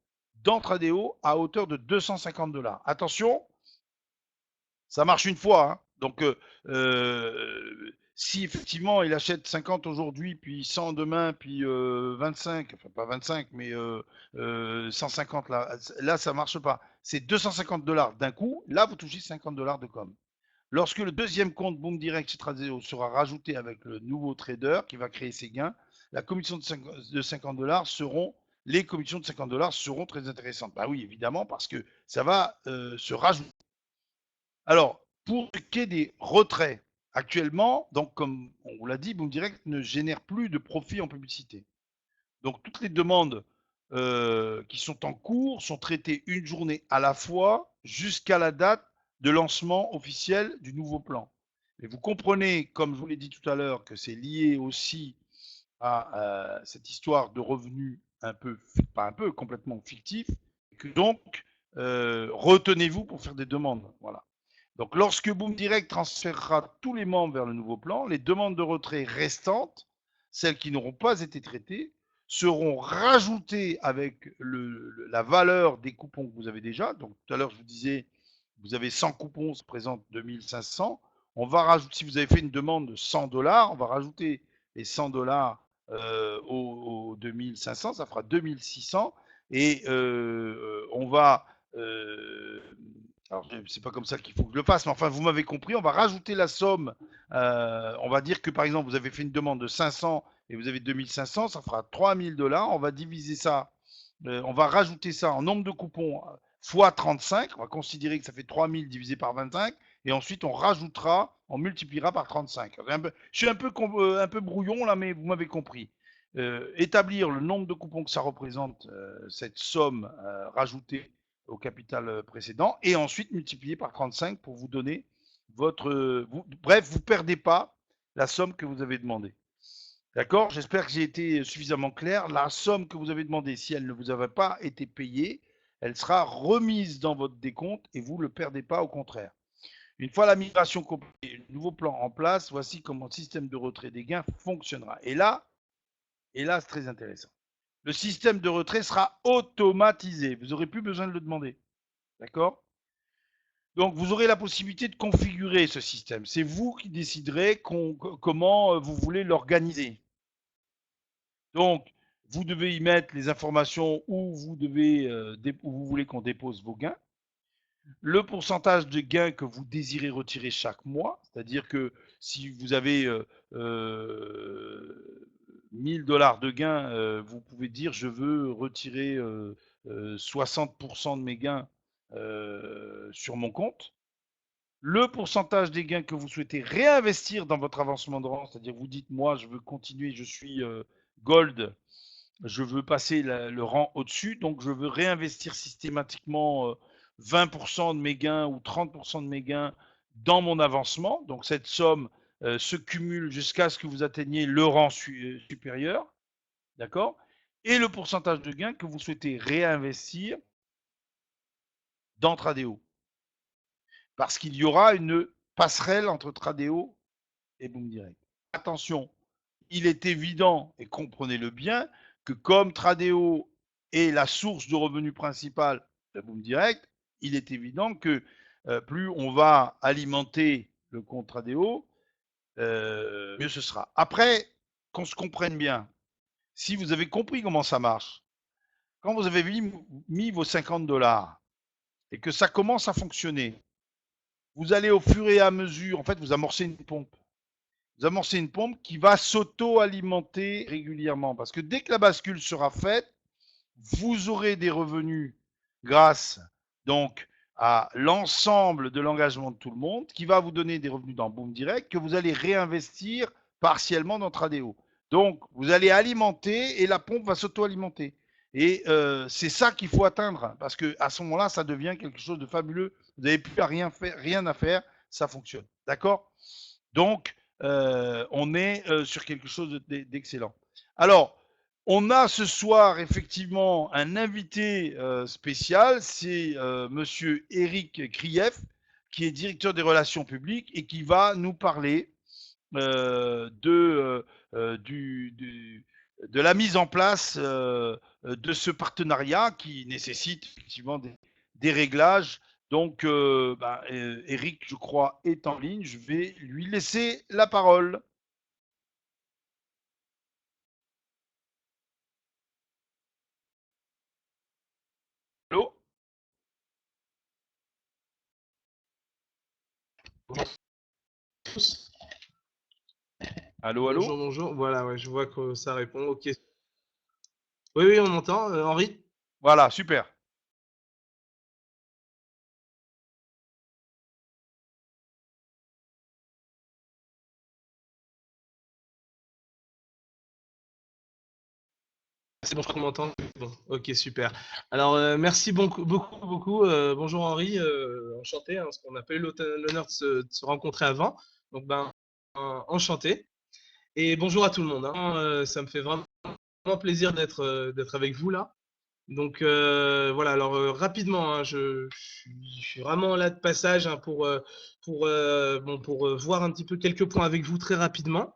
[SPEAKER 1] dans Tradeo à hauteur de 250 $. Attention, ça marche une fois. Hein. Donc, si effectivement il achète 50 aujourd'hui, puis 100 demain, puis 25, enfin pas 25, mais 150 là ça marche pas. C'est 250 $ d'un coup, là vous touchez 50 $ de com. Lorsque le deuxième compte Boom Direct chez Tradeo sera rajouté avec le nouveau trader qui va créer ses gains, la commission de 50 $ seront, les commissions de 50 $ seront très intéressantes. Bah oui, évidemment, parce que ça va se rajouter. Alors, pour ce qui est des retraits, actuellement, donc comme on vous l'a dit, Boom Direct ne génère plus de profit en publicité. Donc toutes les demandes qui sont en cours sont traitées une journée à la fois jusqu'à la date de lancement officiel du nouveau plan. Et vous comprenez, comme je vous l'ai dit tout à l'heure, que c'est lié aussi à cette histoire de revenus un peu, pas un peu, complètement fictif, et que donc retenez-vous pour faire des demandes. Voilà. Donc, lorsque Boom Direct transférera tous les membres vers le nouveau plan, les demandes de retrait restantes, celles qui n'auront pas été traitées, seront rajoutées avec la valeur des coupons que vous avez déjà. Donc, tout à l'heure, je vous disais, vous avez 100 coupons, ça représente 2500. On va rajouter, si vous avez fait une demande de 100 $, on va rajouter les 100 $ aux 2500, ça fera 2600. Et on va alors, c'est pas comme ça qu'il faut que je le fasse, mais enfin, vous m'avez compris, on va rajouter la somme. On va dire que, par exemple, vous avez fait une demande de 500 et vous avez 2500, ça fera 3000 $. On va diviser ça, on va rajouter ça en nombre de coupons fois 35. On va considérer que ça fait 3000 divisé par 25. Et ensuite, on rajoutera, on multipliera par 35. Je suis un peu brouillon là, mais vous m'avez compris. Établir le nombre de coupons que ça représente, cette somme rajoutée au capital précédent, et ensuite multiplier par 35 pour vous donner votre... bref, vous ne perdez pas la somme que vous avez demandée. D'accord? J'espère que j'ai été suffisamment clair. La somme que vous avez demandée, si elle ne vous avait pas été payée, elle sera remise dans votre décompte et vous ne le perdez pas, au contraire. Une fois la migration complète et le nouveau plan en place, voici comment le système de retrait des gains fonctionnera. Et là, c'est très intéressant. Le système de retrait sera automatisé. Vous n'aurez plus besoin de le demander. D'accord? Donc, vous aurez la possibilité de configurer ce système. C'est vous qui déciderez comment vous voulez l'organiser. Donc, vous devez y mettre les informations où vous voulez qu'on dépose vos gains, le pourcentage de gains que vous désirez retirer chaque mois, c'est-à-dire que si vous avez 1000 $ de gains, vous pouvez dire je veux retirer 60% de mes gains sur mon compte. Le pourcentage des gains que vous souhaitez réinvestir dans votre avancement de rang, c'est-à-dire vous dites moi je veux continuer, je suis gold, je veux passer le rang au-dessus, donc je veux réinvestir systématiquement 20% de mes gains ou 30% de mes gains dans mon avancement. Donc cette somme se cumule jusqu'à ce que vous atteigniez le rang supérieur, d'accord? Et le pourcentage de gains que vous souhaitez réinvestir dans Tradeo. Parce qu'il y aura une passerelle entre Tradeo et Boom Direct. Attention, il est évident, et comprenez-le bien, que comme Tradeo est la source de revenus principale de Boom Direct, il est évident que plus on va alimenter le compte Tradeo, mieux ce sera. Après, qu'on se comprenne bien, si vous avez compris comment ça marche, quand vous avez mis vos 50 $ et que ça commence à fonctionner, vous allez au fur et à mesure, en fait, vous amorcez une pompe. Vous amorcez une pompe qui va s'auto-alimenter régulièrement. Parce que dès que la bascule sera faite, vous aurez des revenus grâce donc à l'ensemble de l'engagement de tout le monde, qui va vous donner des revenus dans Boom Direct, que vous allez réinvestir partiellement dans Tradeo. Donc, vous allez alimenter et la pompe va s'auto-alimenter. Et c'est ça qu'il faut atteindre, parce qu'à ce moment-là, ça devient quelque chose de fabuleux. Vous n'avez plus à rien à faire, ça fonctionne. D'accord? Donc, on est sur quelque chose d'excellent. Alors, on a ce soir effectivement un invité spécial, c'est monsieur Eric Krief, qui est directeur des relations publiques et qui va nous parler de la mise en place de ce partenariat qui nécessite effectivement des réglages. Donc, Eric, je crois, est en ligne. Je vais lui laisser la parole. Allô? Allô,
[SPEAKER 3] Bonjour,
[SPEAKER 1] allô?
[SPEAKER 3] bonjour. Voilà, ouais, je vois que ça répond. Ok. Oui, oui, on entend. Henri?
[SPEAKER 1] Voilà, super.
[SPEAKER 3] C'est bon, je crois qu'on m'entend. Bon, ok, super. Alors, merci beaucoup, beaucoup, beaucoup. Bonjour Henri, enchanté, hein, parce qu'on n'a pas eu l'honneur de se rencontrer avant. Donc, enchanté. Et bonjour à tout le monde, hein. Ça me fait vraiment plaisir d'être avec vous là. Donc voilà, alors rapidement, hein, je suis vraiment là de passage, hein, pour voir un petit peu quelques points avec vous très rapidement.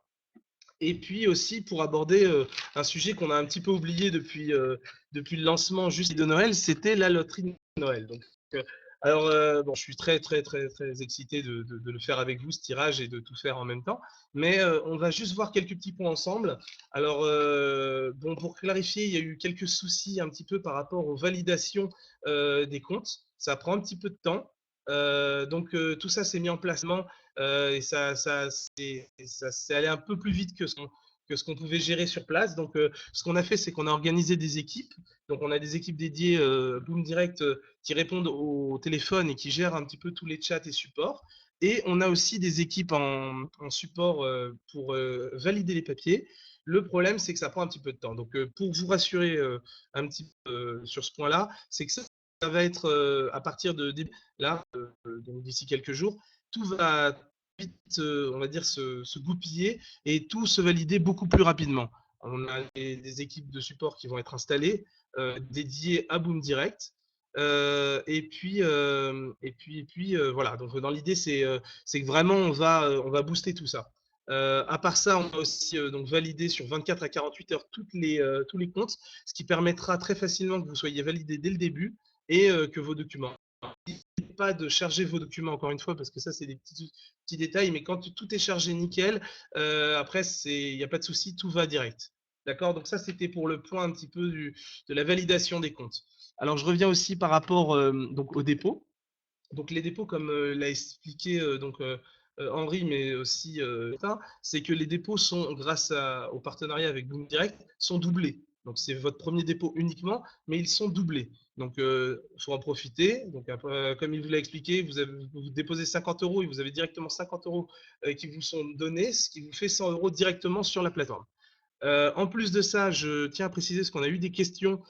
[SPEAKER 3] Et puis aussi pour aborder un sujet qu'on a un petit peu oublié depuis le lancement juste de Noël, c'était la loterie de Noël. Donc, euh, bon, je suis très, très, très, très excité de le faire avec vous, ce tirage, et de tout faire en même temps. Mais on va juste voir quelques petits points ensemble. Alors, bon, pour clarifier, il y a eu quelques soucis un petit peu par rapport aux validations des comptes. Ça prend un petit peu de temps. Donc, tout ça s'est mis en placement et ça s'est allé un peu plus vite que ce qu'on pouvait gérer sur place. Donc, ce qu'on a fait, c'est qu'on a organisé des équipes. Donc, on a des équipes dédiées Boom Direct qui répondent au téléphone et qui gèrent un petit peu tous les chats et supports. Et on a aussi des équipes en support pour valider les papiers. Le problème, c'est que ça prend un petit peu de temps. Donc, pour vous rassurer un petit peu sur ce point-là, c'est que ça va être à partir de là, donc d'ici quelques jours, tout va vite, on va dire, se goupiller et tout se valider beaucoup plus rapidement. On a des équipes de support qui vont être installées, dédiées à Boom Direct. Voilà. Donc dans l'idée, c'est que vraiment on va booster tout ça. À part ça, on va aussi donc valider sur 24 à 48 heures tous les comptes, ce qui permettra très facilement que vous soyez validé dès le début et que vos documents. N'oubliez pas de charger vos documents encore une fois parce que ça c'est des petits détails, mais quand tout est chargé nickel, après il n'y a pas de souci, tout va direct. D'accord. Donc ça c'était pour le point un petit peu de la validation des comptes. Alors je reviens aussi par rapport donc au dépôt. Donc les dépôts, comme l'a expliqué Henri, mais aussi c'est que les dépôts sont, grâce au partenariat avec Boom Direct, sont doublés. Donc c'est votre premier dépôt uniquement, mais ils sont doublés. Donc il faut en profiter. Donc après, comme il vous l'a expliqué, vous déposez 50 euros et vous avez directement 50 euros qui vous sont donnés, ce qui vous fait 100 euros directement sur la plateforme. En plus de ça, je tiens à préciser ce qu'on a eu des questions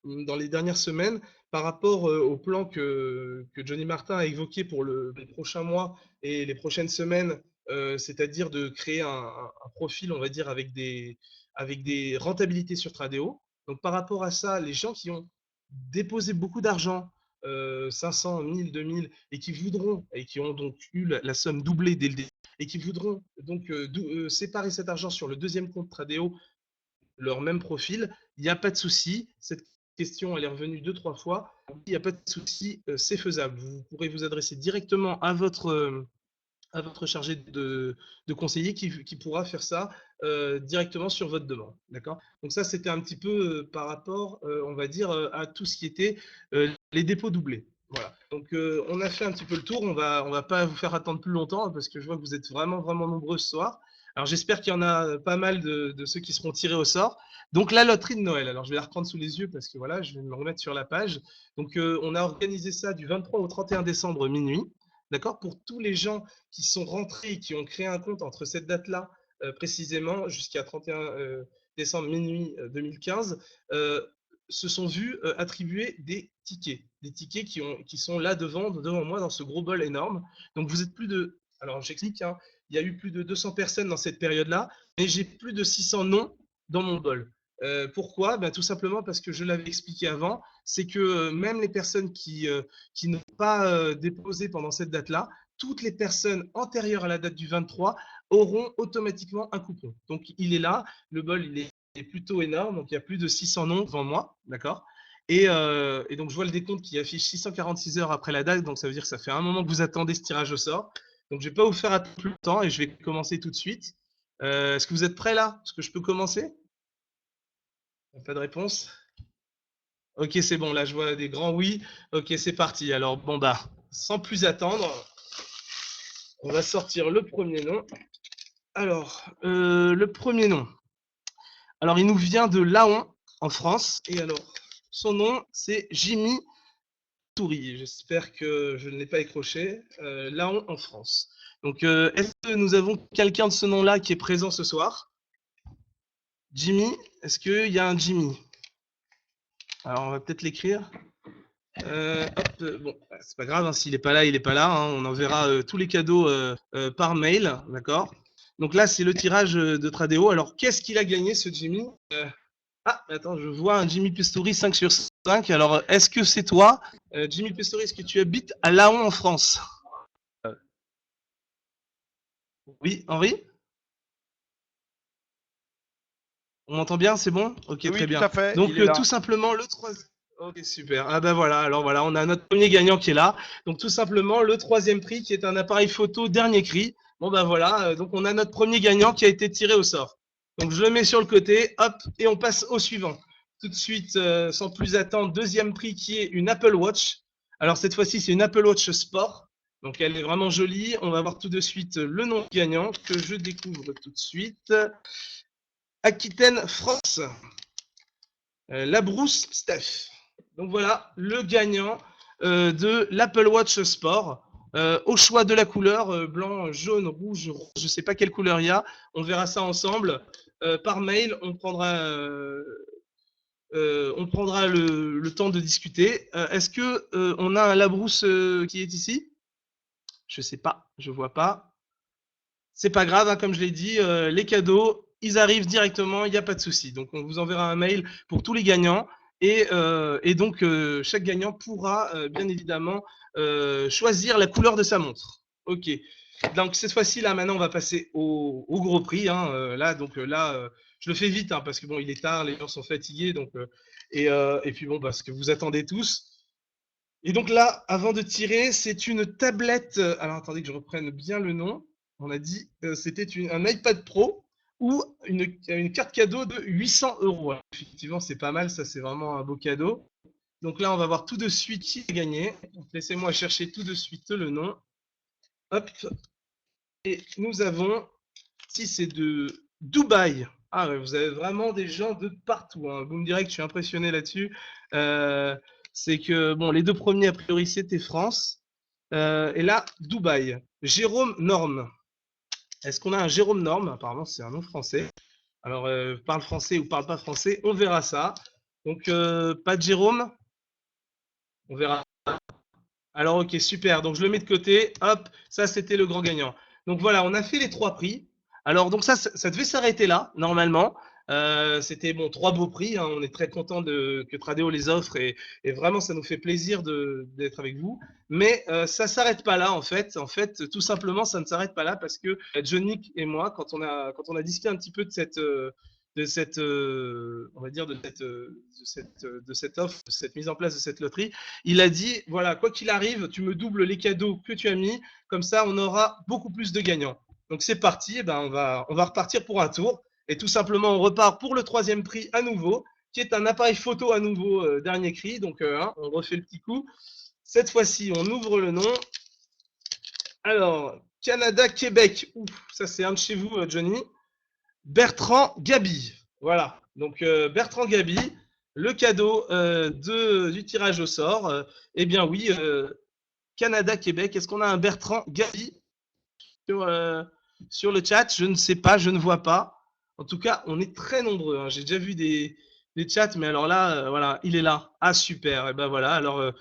[SPEAKER 3] dans les dernières semaines par rapport au plan que Johnny Martin a évoqué pour les prochains mois et les prochaines semaines, c'est-à-dire de créer un profil, on va dire, avec des rentabilités sur Tradeo. Donc par rapport à ça, les gens qui ont déposé beaucoup d'argent, 500, 1000, 2000, et qui voudront, et qui ont donc eu la somme doublée dès le début, et qui voudront donc séparer cet argent sur le deuxième compte Tradeo, leur même profil, il n'y a pas de souci. Cette question, elle est revenue 2-3 fois. Il n'y a pas de souci, c'est faisable. Vous pourrez vous adresser directement à votre chargé de conseiller qui pourra faire ça directement sur votre demande. D'accord. Donc ça, c'était un petit peu par rapport, on va dire, à tout ce qui était les dépôts doublés. Voilà. Donc on a fait un petit peu le tour. On va pas vous faire attendre plus longtemps parce que je vois que vous êtes vraiment, vraiment nombreux ce soir. Alors j'espère qu'il y en a pas mal de ceux qui seront tirés au sort. Donc la loterie de Noël. Alors je vais la reprendre sous les yeux parce que voilà, je vais me remettre sur la page. Donc on a organisé ça du 23 au 31 décembre minuit. D'accord. Pour tous les gens qui sont rentrés et qui ont créé un compte entre cette date-là précisément jusqu'à 31 décembre minuit 2015, se sont vus attribuer des tickets qui sont là devant moi dans ce gros bol énorme. Donc vous êtes plus de, alors j'explique, hein, il y a eu plus de 200 personnes dans cette période-là, mais j'ai plus de 600 noms dans mon bol. Pourquoi? Ben, tout simplement parce que je l'avais expliqué avant, c'est que même les personnes qui n'ont pas déposé pendant cette date-là, toutes les personnes antérieures à la date du 23 auront automatiquement un coupon. Donc il est là, le bol il est plutôt énorme, donc il y a plus de 600 noms devant moi, d'accord? Et donc je vois le décompte qui affiche 646 heures après la date, donc ça veut dire que ça fait un moment que vous attendez ce tirage au sort. Donc je ne vais pas vous faire attendre plus longtemps et je vais commencer tout de suite. Est-ce que vous êtes prêts là? Est-ce que je peux commencer? Pas de réponse? Ok, c'est bon, là je vois des grands oui. Ok, c'est parti. Alors bon bah, sans plus attendre, on va sortir le premier nom. Alors, le premier nom. Alors, il nous vient de Laon, en France. Et alors, son nom, c'est Jimmy Toury. J'espère que je ne l'ai pas écroché. Laon, en France. Donc, est-ce que nous avons quelqu'un de ce nom-là qui est présent ce soir? Jimmy, est-ce qu'il y a un Jimmy? Alors, on va peut-être l'écrire. Bon, c'est pas grave, hein, s'il n'est pas là, il n'est pas là. Hein, on enverra tous les cadeaux par mail, d'accord? Donc là, c'est le tirage de Tradeo. Alors, qu'est-ce qu'il a gagné, ce Jimmy? Ah, attends, je vois un Jimmy Pestori 5 sur 5. Alors, est-ce que c'est toi? Jimmy Pestori, est-ce que tu habites à Laon, en France? Oui, Henri? On m'entend bien, c'est bon? Ok,
[SPEAKER 1] Oui,
[SPEAKER 3] très
[SPEAKER 1] tout
[SPEAKER 3] bien.
[SPEAKER 1] à fait,
[SPEAKER 3] Donc,
[SPEAKER 1] il est là.
[SPEAKER 3] tout simplement, le troisième. Ok, super. Ah ben voilà, alors voilà, on a notre premier gagnant qui est là. Donc, tout simplement, le troisième prix qui est un appareil photo dernier cri. Bon ben voilà, donc on a notre premier gagnant qui a été tiré au sort. Donc, je le mets sur le côté, hop, et on passe au suivant. Tout de suite, sans plus attendre, deuxième prix qui est une Apple Watch. Alors, cette fois-ci, c'est une Apple Watch Sport. Donc, elle est vraiment jolie. On va voir tout de suite le nom gagnant que je découvre tout de suite. Aquitaine, France. Labrousse, Steph. Donc voilà, le gagnant de l'Apple Watch Sport. Au choix de la couleur, blanc, jaune, rouge, je ne sais pas quelle couleur il y a. On verra ça ensemble. Par mail, on prendra le temps de discuter. Est-ce que on a un Labrousse qui est ici? Je ne sais pas, je ne vois pas. C'est pas grave, hein, comme je l'ai dit, les cadeaux, ils arrivent directement, il n'y a pas de souci. Donc, on vous enverra un mail pour tous les gagnants. Et donc, chaque gagnant pourra bien évidemment choisir la couleur de sa montre. Ok. Donc, cette fois-ci, là, maintenant, on va passer au gros prix. Hein, là, donc là, je le fais vite hein, parce que bon, il est tard, les gens sont fatigués. Donc, et puis bon, parce que vous attendez tous. Et donc là, avant de tirer, c'est une tablette. Alors, attendez que je reprenne bien le nom. On a dit c'était un iPad Pro ou une carte cadeau de 800 €. Effectivement, c'est pas mal, ça c'est vraiment un beau cadeau. Donc là, on va voir tout de suite qui a gagné. Laissez-moi chercher tout de suite le nom. Hop. Et nous avons, si c'est de Dubaï. Ah ouais, vous avez vraiment des gens de partout. Hein. Vous me direz que je suis impressionné là-dessus. C'est que, bon, les deux premiers, a priori, c'était France. Et là, Dubaï. Jérôme Norme. Est-ce qu'on a un Jérôme Norme? Apparemment, c'est un nom français. Alors, parle français ou parle pas français, on verra ça. Donc, pas de Jérôme? On verra. Alors, ok, super. Donc, je le mets de côté. Hop, ça, c'était le grand gagnant. Donc, voilà, on a fait les trois prix. Alors, donc ça devait s'arrêter là, normalement. C'était bon, trois beaux prix. Hein. On est très content que Tradeo les offre et vraiment, ça nous fait plaisir d'être avec vous. Mais ça s'arrête pas là, en fait. En fait, tout simplement, ça ne s'arrête pas là parce que Johnny et moi, quand on a discuté un petit peu de cette on va dire de cette offre, de cette mise en place de cette loterie, il a dit voilà, quoi qu'il arrive, tu me doubles les cadeaux que tu as mis, comme ça, on aura beaucoup plus de gagnants. Donc c'est parti, eh ben, on va repartir pour un tour. Et tout simplement, on repart pour le troisième prix à nouveau, qui est un appareil photo à nouveau, dernier cri. Donc, hein, on refait le petit coup. Cette fois-ci, on ouvre le nom. Alors, Canada, Québec. Ouf, ça c'est un de chez vous, Johnny. Bertrand Gabi. Voilà. Donc, Bertrand Gabi, le cadeau du tirage au sort. Eh bien, oui, Canada, Québec. Est-ce qu'on a un Bertrand Gabi sur le chat? Je ne sais pas, je ne vois pas. En tout cas, on est très nombreux. Hein. J'ai déjà vu des les chats, mais alors là, voilà, il est là. Ah, super. Et ben voilà. Alors,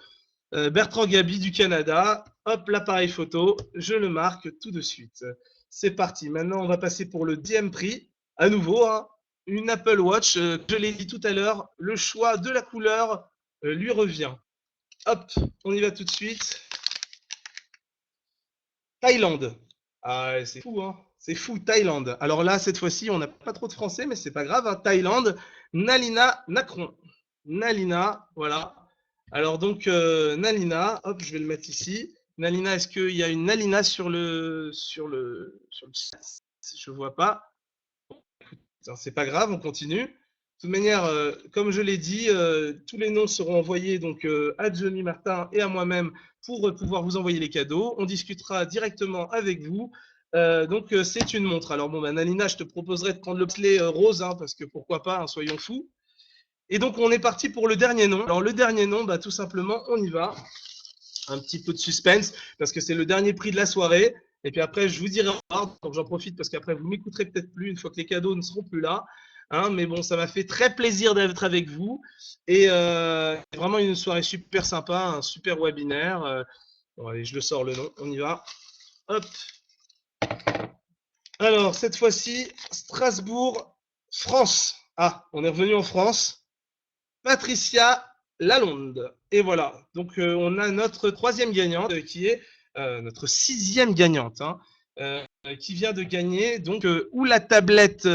[SPEAKER 3] Bertrand Gabi du Canada. Hop, l'appareil photo. Je le marque tout de suite. C'est parti. Maintenant, on va passer pour le deuxième prix. À nouveau, hein, une Apple Watch. Je l'ai dit tout à l'heure. Le choix de la couleur lui revient. Hop, on y va tout de suite. Thaïlande. Ah, ouais, c'est fou, hein. C'est fou, Thaïlande. Alors là, cette fois-ci, on n'a pas trop de français, mais c'est pas grave, hein. Thaïlande, Nalina Nakron. Nalina, voilà. Alors donc, Nalina, hop, je vais le mettre ici. Nalina, est-ce qu'il y a une Nalina sur le chat? Je vois pas. C'est pas grave, on continue. De toute manière, comme je l'ai dit, tous les noms seront envoyés donc à Johnny Martin et à moi-même pour pouvoir vous envoyer les cadeaux. On discutera directement avec vous. Donc c'est une montre. Alors bon, Nalina, je te proposerais de prendre le clé rose, hein, parce que pourquoi pas, hein, soyons fous. Et donc on est parti pour le dernier nom. Alors le dernier nom, bah, tout simplement, on y va. Un petit peu de suspense, parce que c'est le dernier prix de la soirée. Et puis après, je vous dirai au revoir. Donc j'en profite parce qu'après, vous m'écouterez peut-être plus une fois que les cadeaux ne seront plus là. Hein, mais bon, ça m'a fait très plaisir d'être avec vous. Et vraiment une soirée super sympa, un super webinaire. Bon, allez, je le sors le nom, on y va. Hop. Alors, cette fois-ci, Strasbourg, France. Ah, on est revenu en France. Patricia Lalonde. Et voilà. Donc, on a notre troisième gagnante qui est notre sixième gagnante, hein, qui vient de gagner donc ou la tablette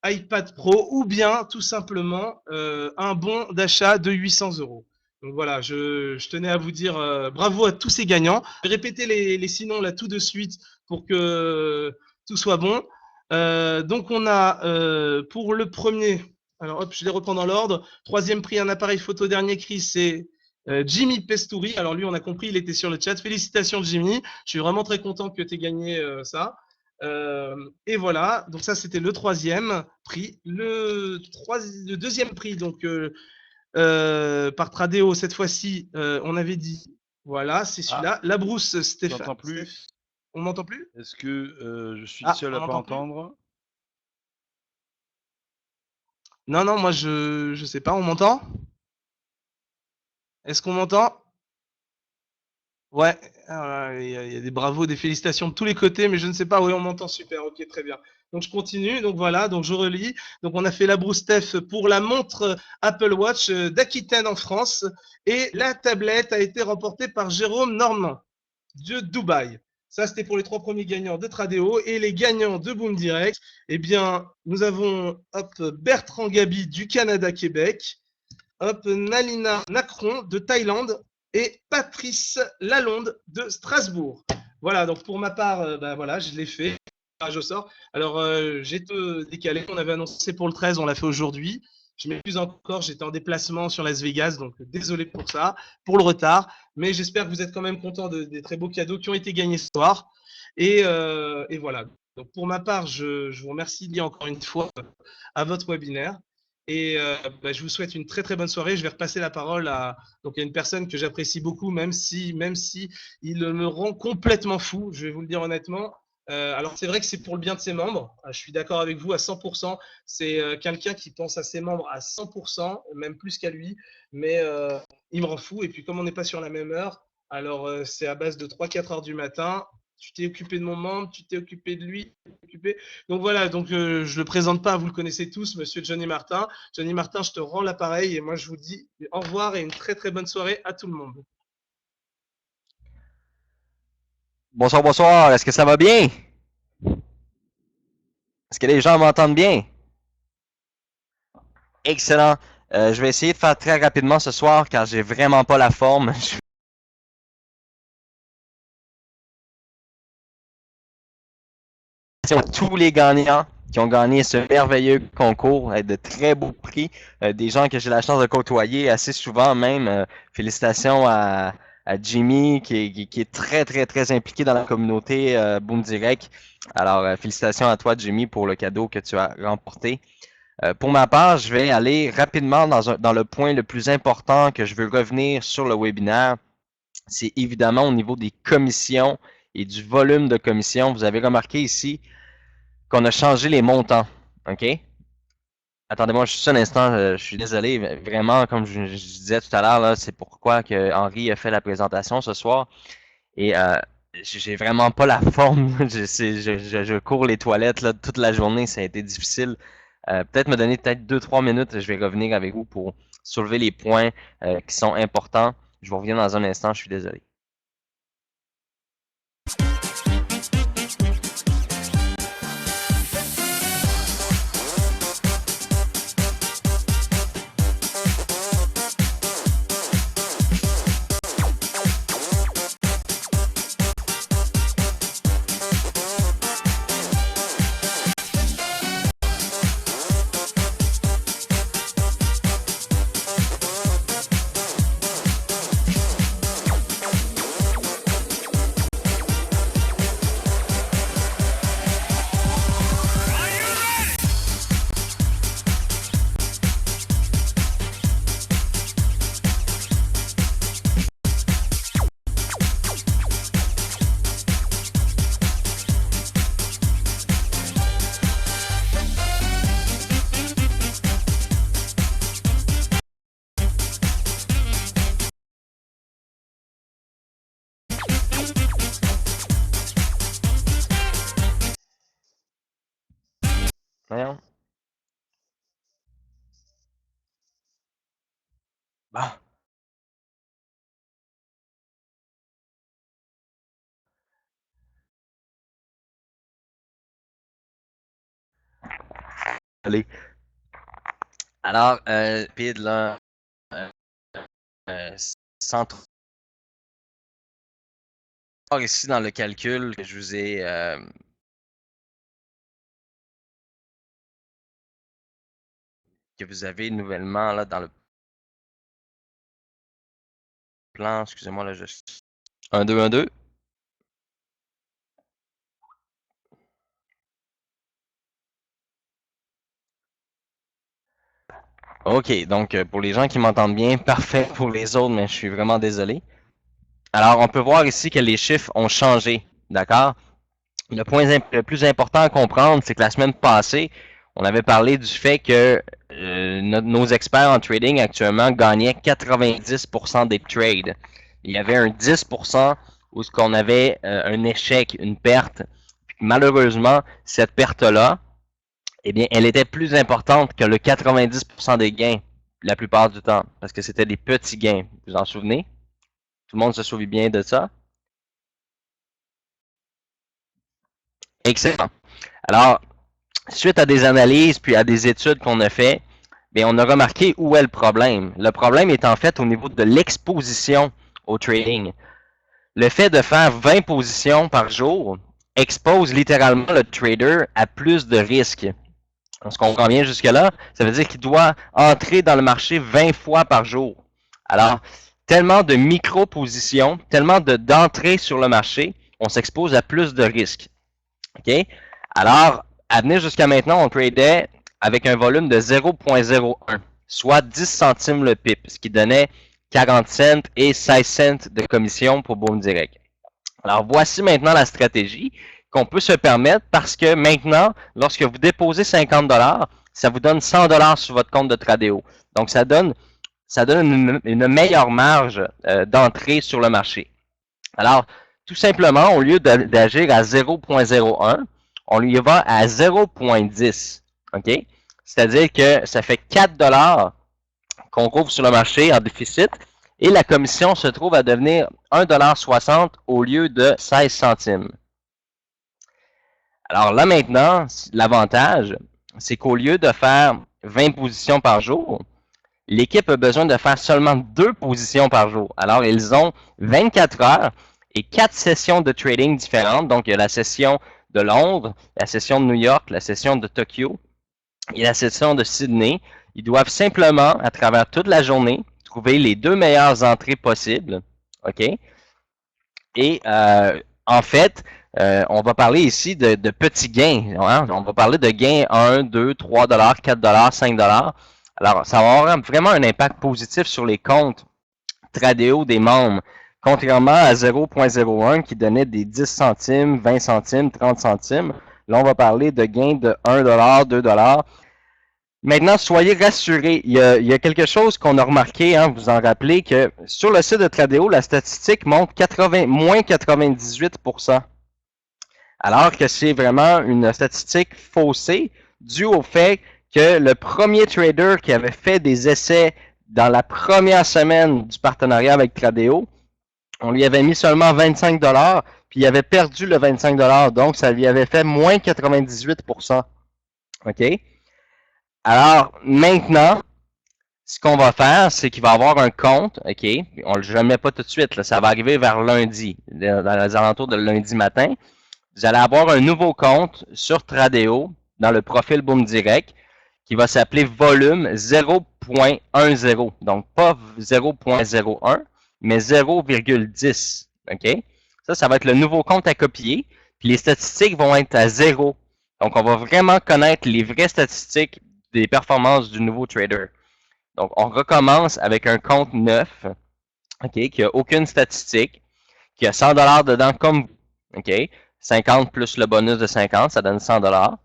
[SPEAKER 3] iPad Pro ou bien tout simplement un bon d'achat de 800 €. Donc voilà, je tenais à vous dire bravo à tous ces gagnants. Je vais répéter les 6 noms là tout de suite pour que tout soit bon. Donc on a pour le premier, alors hop, je les reprends dans l'ordre. Troisième prix, un appareil photo, dernier cri, c'est Jimmy Pestouri. Alors lui, on a compris, il était sur le chat. Félicitations Jimmy, je suis vraiment très content que tu aies gagné ça. Et voilà, donc ça c'était le troisième prix. Le deuxième prix, donc par Tradeo, cette fois-ci, on avait dit, voilà, c'est celui-là. La Brousse, Stéphane.
[SPEAKER 1] J'entends plus.
[SPEAKER 3] On m'entend plus?
[SPEAKER 1] Est-ce que je suis le seul à pas entendre?
[SPEAKER 3] Non, non, moi je sais pas, on m'entend? Est-ce qu'on m'entend? Ouais, il y a des bravos, des félicitations de tous les côtés, mais je ne sais pas. Oui, on m'entend super. Ok, très bien. Donc je continue. Donc voilà, donc je relis. Donc on a fait la Broustef pour la montre Apple Watch d'Aquitaine en France et la tablette a été remportée par Jérôme Normand de Dubaï. Ça, c'était pour les 3 premiers gagnants de Tradeo et les gagnants de Boom Direct. Eh bien, nous avons Bertrand Gabi du Canada-Québec, Nalina Nakron de Thaïlande et Patrice Lalonde de Strasbourg. Voilà, donc pour ma part, voilà, je l'ai fait. Je sors. Alors, j'ai tout décalé. On avait annoncé pour le 13, on l'a fait aujourd'hui. Je m'excuse encore, j'étais en déplacement sur Las Vegas, donc désolé pour ça, pour le retard. Mais j'espère que vous êtes quand même contents des très beaux cadeaux qui ont été gagnés ce soir. Et voilà. Donc pour ma part, je vous remercie de encore une fois à votre webinaire. Et je vous souhaite une très très bonne soirée. Je vais repasser la parole à une personne que j'apprécie beaucoup, même si il me rend complètement fou. Je vais vous le dire honnêtement. Alors c'est vrai que c'est pour le bien de ses membres. Je suis d'accord avec vous à 100%. C'est quelqu'un qui pense à ses membres à 100%, même plus qu'à lui. Mais il me rend fou. Et puis comme on n'est pas sur la même heure, alors c'est à base de 3-4 heures du matin. Tu t'es occupé de mon membre, tu t'es occupé de lui, occupé. Donc voilà, donc je le présente pas, vous le connaissez tous, Monsieur Johnny Martin. Johnny Martin, je te rends l'appareil et moi je vous dis au revoir et une très très bonne soirée à tout le monde.
[SPEAKER 2] Bonsoir, bonsoir. Est-ce que ça va bien? Est-ce que les gens m'entendent bien? Excellent. Je vais essayer de faire très rapidement ce soir car j'ai vraiment pas la forme. Tous les gagnants qui ont gagné ce merveilleux concours, de très beaux prix, des gens que j'ai la chance de côtoyer assez souvent même. Félicitations à Jimmy qui est très très très impliqué dans la communauté Boom Direct. Alors félicitations à toi Jimmy pour le cadeau que tu as remporté. Pour ma part, je vais aller rapidement dans le point le plus important que je veux revenir sur le webinaire. C'est évidemment au niveau des commissions et du volume de commissions. Vous avez remarqué ici qu'on a changé les montants. OK? Attendez-moi juste un instant, je suis désolé, mais vraiment, comme je disais tout à l'heure, là, c'est pourquoi que Henri a fait la présentation ce soir. Et j'ai vraiment pas la forme. Je cours les toilettes là, toute la journée, ça a été difficile. Peut-être me donner peut-être 2-3 minutes, je vais revenir avec vous pour soulever les points qui sont importants. Je vous reviens dans un instant, je suis désolé. Voyons. Bah. Allez. Alors, PID, là, euh, sans trop ici dans le calcul que je vous ai que vous avez nouvellement là dans le plan, excusez-moi là, je 1 2 1 2. OK, donc pour les gens qui m'entendent bien, parfait pour les autres, mais je suis vraiment désolé. Alors, on peut voir ici que les chiffres ont changé, d'accord? Le point le plus important à comprendre, c'est que la semaine passée, on avait parlé du fait que nos experts en trading actuellement gagnaient 90% des trades. Il y avait un 10% où ce qu'on avait un échec, une perte. Puis malheureusement, cette perte-là, eh bien, elle était plus importante que le 90% des gains la plupart du temps, parce que c'était des petits gains. Vous vous en souvenez? Tout le monde se souvient bien de ça? Excellent. Alors, suite à des analyses puis à des études qu'on a fait, bien, on a remarqué où est le problème. Le problème est en fait au niveau de l'exposition au trading. Le fait de faire 20 positions par jour expose littéralement le trader à plus de risques. On se comprend bien jusque-là. Ça veut dire qu'il doit entrer dans le marché 20 fois par jour. Alors, tellement de micro-positions, tellement d'entrées sur le marché, on s'expose à plus de risques. OK? Alors, à venir jusqu'à maintenant, on tradait avec un volume de 0,01, soit 10 centimes le pip, ce qui donnait 40 cents et 16 cents de commission pour Boom Direct. Alors, voici maintenant la stratégie qu'on peut se permettre parce que maintenant, lorsque vous déposez 50 $, ça vous donne 100 $ sur votre compte de Tradeo. Donc, ça donne une meilleure marge d'entrée sur le marché. Alors, tout simplement, au lieu d'agir à 0,01, on y va à 0,10. OK? C'est-à-dire que ça fait 4 $ qu'on rouvre sur le marché en déficit et la commission se trouve à devenir 1,60 $ au lieu de 16 centimes. Alors là maintenant, l'avantage, c'est qu'au lieu de faire 20 positions par jour, l'équipe a besoin de faire seulement 2 positions par jour. Alors, ils ont 24 heures et 4 sessions de trading différentes. Donc, il y a la session de Londres, la session de New York, la session de Tokyo et la session de Sydney. Ils doivent simplement, à travers toute la journée, trouver les 2 meilleures entrées possibles. OK? Et en fait, on va parler ici de petits gains. Hein? On va parler de gains 1, 2, 3 $, 4 $, 5 $. Alors, ça va avoir vraiment un impact positif sur les comptes Tradeo des membres, contrairement à 0,01 qui donnait des 10 centimes, 20 centimes, 30 centimes. Là, on va parler de gains de 1 $, 2 $. Maintenant, soyez rassurés. Il y a quelque chose qu'on a remarqué, hein, vous en rappelez, que sur le site de Tradeo, la statistique montre moins 98%. Alors que c'est vraiment une statistique faussée due au fait que le premier trader qui avait fait des essais dans la première semaine du partenariat avec Tradeo, on lui avait mis seulement 25 $, puis il avait perdu le 25 $, donc ça lui avait fait moins 98%. OK? Alors, maintenant, ce qu'on va faire, c'est qu'il va avoir un compte, OK? Je ne le mets pas tout de suite, là, ça va arriver vers lundi, dans les alentours de lundi matin. Vous allez avoir un nouveau compte sur Tradeo, dans le profil Boom Direct, qui va s'appeler volume 0.10. Donc, pas 0.01, mais 0,10. OK? Ça va être le nouveau compte à copier. Puis les statistiques vont être à 0. Donc, on va vraiment connaître les vraies statistiques des performances du nouveau trader. Donc, on recommence avec un compte neuf, OK, qui n'a aucune statistique, qui a 100 $ dedans comme vous. OK? 50 plus le bonus de 50, ça donne 100 $.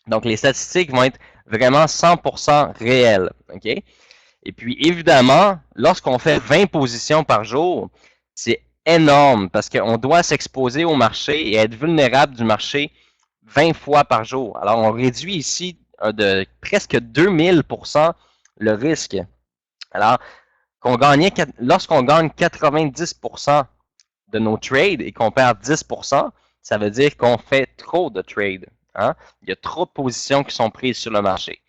[SPEAKER 2] Donc, les statistiques vont être vraiment 100% réelles. OK? Et puis, évidemment, lorsqu'on fait 20 positions par jour, c'est énorme parce qu'on doit s'exposer au marché et être vulnérable du marché 20 fois par jour. Alors, on réduit ici de presque 2000% le risque. Alors, lorsqu'on gagne 90% de nos trades et qu'on perd 10%, ça veut dire qu'on fait trop de trades. Hein? Il y a trop de positions qui sont prises sur le marché.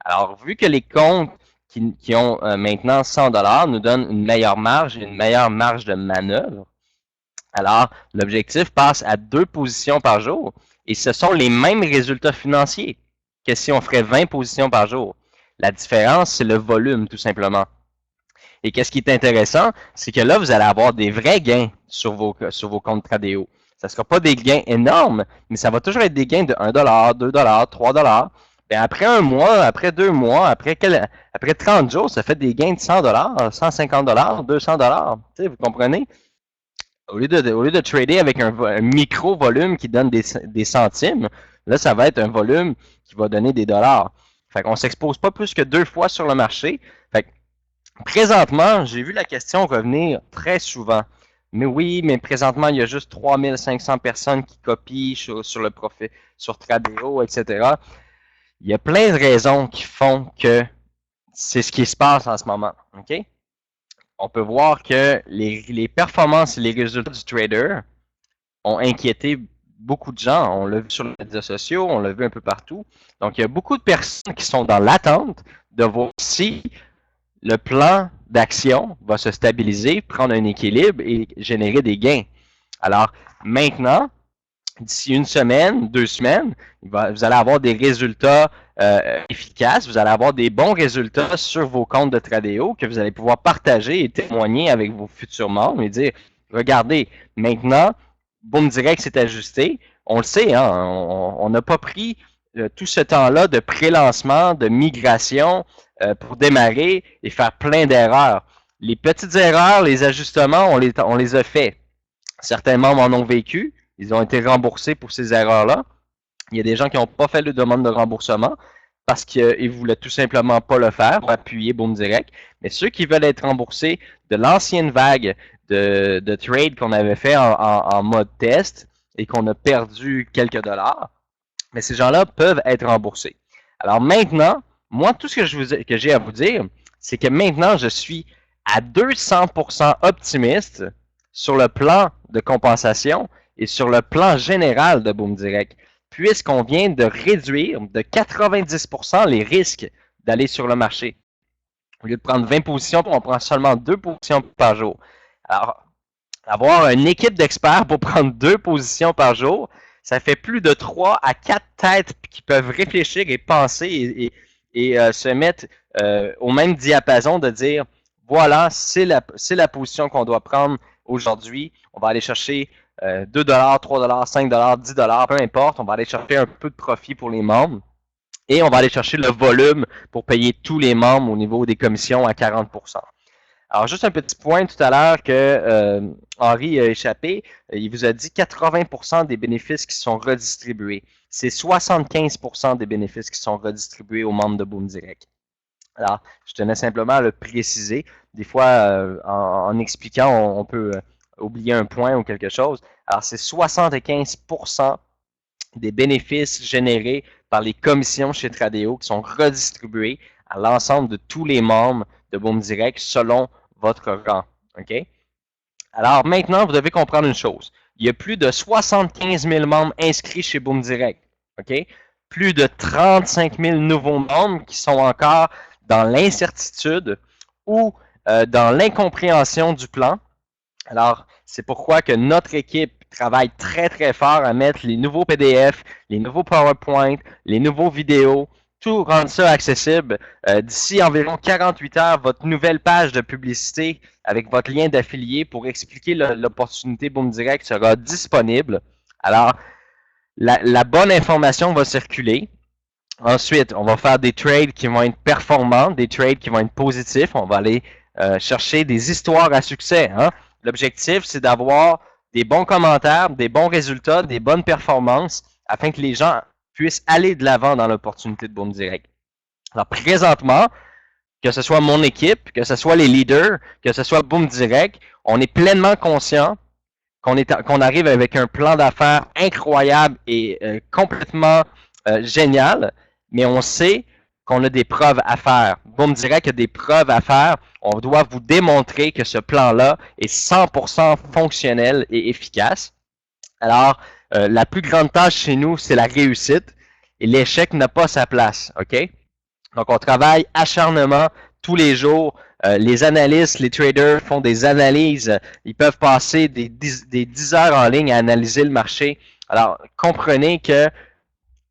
[SPEAKER 2] Alors, vu que les comptes qui ont maintenant 100 $ nous donnent une meilleure marge et une meilleure marge de manœuvre, alors l'objectif passe à 2 positions par jour et ce sont les mêmes résultats financiers que si on ferait 20 positions par jour. La différence, c'est le volume, tout simplement. Et qu'est-ce qui est intéressant, c'est que là, vous allez avoir des vrais gains sur vos comptes Tradeo. Ça ne sera pas des gains énormes, mais ça va toujours être des gains de 1 $, 2 $, 3 $. Bien, après un mois, après 2 mois, après 30 jours, ça fait des gains de 100 $, 150 $, 200 $. Vous comprenez? Au lieu de trader avec un micro volume qui donne des centimes, là, ça va être un volume qui va donner des dollars. Fait qu'on ne s'expose pas plus que 2 fois sur le marché. Fait que, présentement, j'ai vu la question revenir très souvent. Mais oui, mais présentement, il y a juste 3500 personnes qui copient sur le profil, sur Tradeo, etc. Il y a plein de raisons qui font que c'est ce qui se passe en ce moment. OK? On peut voir que les performances et les résultats du trader ont inquiété beaucoup de gens. On l'a vu sur les médias sociaux, on l'a vu un peu partout. Donc, il y a beaucoup de personnes qui sont dans l'attente de voir si le plan d'action va se stabiliser, prendre un équilibre et générer des gains. Alors, maintenant, d'ici une semaine, 2 semaines, vous allez avoir des résultats efficaces, vous allez avoir des bons résultats sur vos comptes de Tradeo que vous allez pouvoir partager et témoigner avec vos futurs membres et dire, regardez, maintenant, Boom Direct s'est ajusté. On le sait, hein, on n'a pas pris tout ce temps-là de pré-lancement, de migration pour démarrer et faire plein d'erreurs. Les petites erreurs, les ajustements, on les a fait. Certains membres en ont vécu. Ils ont été remboursés pour ces erreurs-là. Il y a des gens qui n'ont pas fait de demande de remboursement parce qu'ils ne voulaient tout simplement pas le faire pour appuyer Boom Direct. Mais ceux qui veulent être remboursés de l'ancienne vague de trade qu'on avait fait en mode test et qu'on a perdu quelques dollars, mais ces gens-là peuvent être remboursés. Alors maintenant, moi, tout ce que j'ai à vous dire, c'est que maintenant, je suis à 200% optimiste sur le plan de compensation et sur le plan général de Boom Direct, puisqu'on vient de réduire de 90% les risques d'aller sur le marché. Au lieu de prendre 20 positions, on prend seulement 2 positions par jour. Alors, avoir une équipe d'experts pour prendre 2 positions par jour, ça fait plus de 3 à 4 têtes qui peuvent réfléchir et penser et se mettre au même diapason de dire, voilà, c'est la position qu'on doit prendre aujourd'hui. On va aller chercher 2 $, 3 $, 5 $, 10 $, peu importe. On va aller chercher un peu de profit pour les membres. Et on va aller chercher le volume pour payer tous les membres au niveau des commissions à 40%. Alors, juste un petit point tout à l'heure que Henri a échappé. Il vous a dit 80% des bénéfices qui sont redistribués. C'est 75% des bénéfices qui sont redistribués aux membres de Boom Direct. Alors, je tenais simplement à le préciser. Des fois, en expliquant, on peut oublier un point ou quelque chose. Alors, c'est 75% des bénéfices générés par les commissions chez Tradeo qui sont redistribués à l'ensemble de tous les membres de Boom Direct selon votre rang. OK? Alors, maintenant, vous devez comprendre une chose. Il y a plus de 75 000 membres inscrits chez Boom Direct. OK? Plus de 35 000 nouveaux membres qui sont encore dans l'incertitude ou dans l'incompréhension du plan. Alors, c'est pourquoi que notre équipe travaille très, très fort à mettre les nouveaux PDF, les nouveaux PowerPoint, les nouveaux vidéos, tout rendre ça accessible. D'ici environ 48 heures, votre nouvelle page de publicité avec votre lien d'affilié pour expliquer l'opportunité Boom Direct sera disponible. Alors, la bonne information va circuler. Ensuite, on va faire des trades qui vont être performants, des trades qui vont être positifs. On va aller chercher des histoires à succès. Hein? L'objectif, c'est d'avoir des bons commentaires, des bons résultats, des bonnes performances afin que les gens puissent aller de l'avant dans l'opportunité de Boom Direct. Alors, présentement, que ce soit mon équipe, que ce soit les leaders, que ce soit Boom Direct, on est pleinement conscient qu'on arrive avec un plan d'affaires incroyable et complètement génial, mais on sait qu'on a des preuves à faire. Boom Direct a des preuves à faire. On doit vous démontrer que ce plan-là est 100% fonctionnel et efficace. Alors, la plus grande tâche chez nous, c'est la réussite et l'échec n'a pas sa place. OK? Donc, on travaille acharnement tous les jours. Les analystes, les traders font des analyses. Ils peuvent passer des 10 heures en ligne à analyser le marché. Alors, comprenez que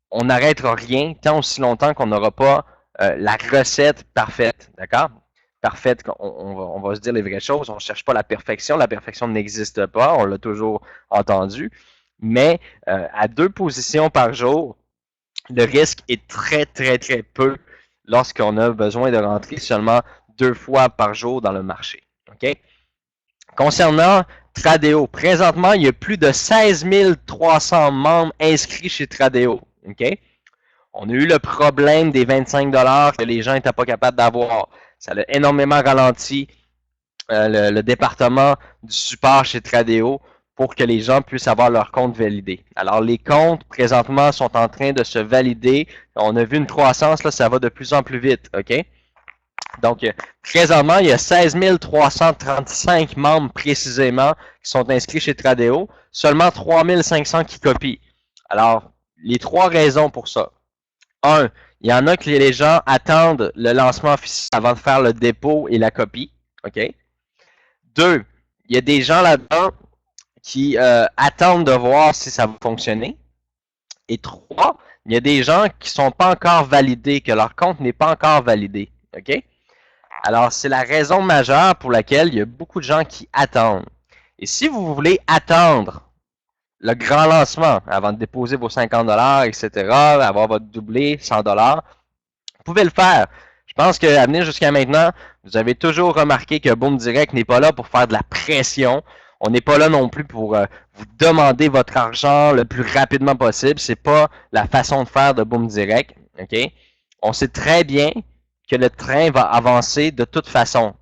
[SPEAKER 2] on n'arrêtera rien tant aussi longtemps qu'on n'aura pas la recette parfaite. D'accord? Parfaite, on va se dire les vraies choses. On ne cherche pas la perfection. La perfection n'existe pas. On l'a toujours entendu. Mais à 2 positions par jour, le risque est très, très, très peu lorsqu'on a besoin de rentrer seulement 2 fois par jour dans le marché. OK? Concernant Tradeo, présentement, il y a plus de 16 300 membres inscrits chez Tradeo. OK? On a eu le problème des 25 $ que les gens n'étaient pas capables d'avoir. Ça a énormément ralenti le département du support chez Tradeo pour que les gens puissent avoir leur compte validé. Alors, les comptes, présentement, sont en train de se valider. On a vu une croissance, là, ça va de plus en plus vite. OK? Donc, présentement, il y a 16 335 membres précisément qui sont inscrits chez Tradeo. Seulement 3 500 qui copient. Alors, les 3 raisons pour ça. 1, il y en a que les gens attendent le lancement officiel avant de faire le dépôt et la copie. OK? 2, il y a des gens là-dedans qui attendent de voir si ça va fonctionner. Et 3, il y a des gens qui ne sont pas encore validés, que leur compte n'est pas encore validé. OK? Alors, c'est la raison majeure pour laquelle il y a beaucoup de gens qui attendent. Et si vous voulez attendre le grand lancement avant de déposer vos 50 $, etc., avoir votre doublé 100 $, vous pouvez le faire. Je pense qu'à venir jusqu'à maintenant, vous avez toujours remarqué que Boom Direct n'est pas là pour faire de la pression. On n'est pas là non plus pour vous demander votre argent le plus rapidement possible. C'est pas la façon de faire de Boom Direct. OK? On sait très bien que le train va avancer de toute façon.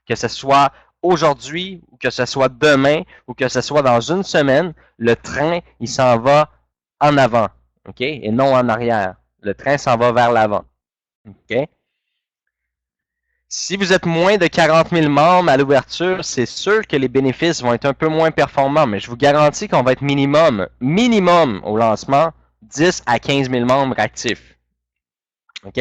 [SPEAKER 2] Que ce soit aujourd'hui, ou que ce soit demain, ou que ce soit dans une semaine, le train, il s'en va en avant. OK? Et non en arrière. Le train s'en va vers l'avant. OK? Si vous êtes moins de 40 000 membres à l'ouverture, c'est sûr que les bénéfices vont être un peu moins performants, mais je vous garantis qu'on va être minimum au lancement, 10 à 15 000 membres actifs. OK?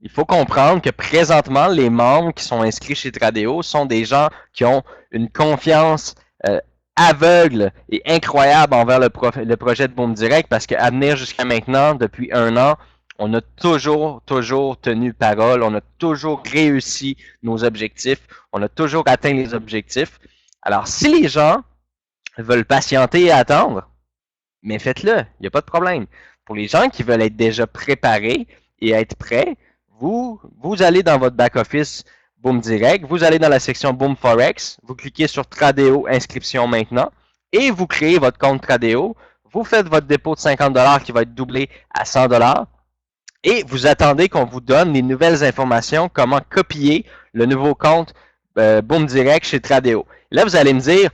[SPEAKER 2] Il faut comprendre que présentement, les membres qui sont inscrits chez Tradeo sont des gens qui ont une confiance aveugle et incroyable envers le projet de Boom Direct parce qu'à venir jusqu'à maintenant, depuis 1 an, on a toujours tenu parole, on a toujours réussi nos objectifs, on a toujours atteint les objectifs. Alors, si les gens veulent patienter et attendre, mais faites-le, il n'y a pas de problème. Pour les gens qui veulent être déjà préparés et être prêts, vous allez dans votre back-office Boom Direct, vous allez dans la section Boom Forex, vous cliquez sur Tradeo inscription maintenant et vous créez votre compte Tradeo. Vous faites votre dépôt de 50$ qui va être doublé à 100$ et vous attendez qu'on vous donne les nouvelles informations, comment copier le nouveau compte Boom Direct chez Tradeo. Là, vous allez me dire,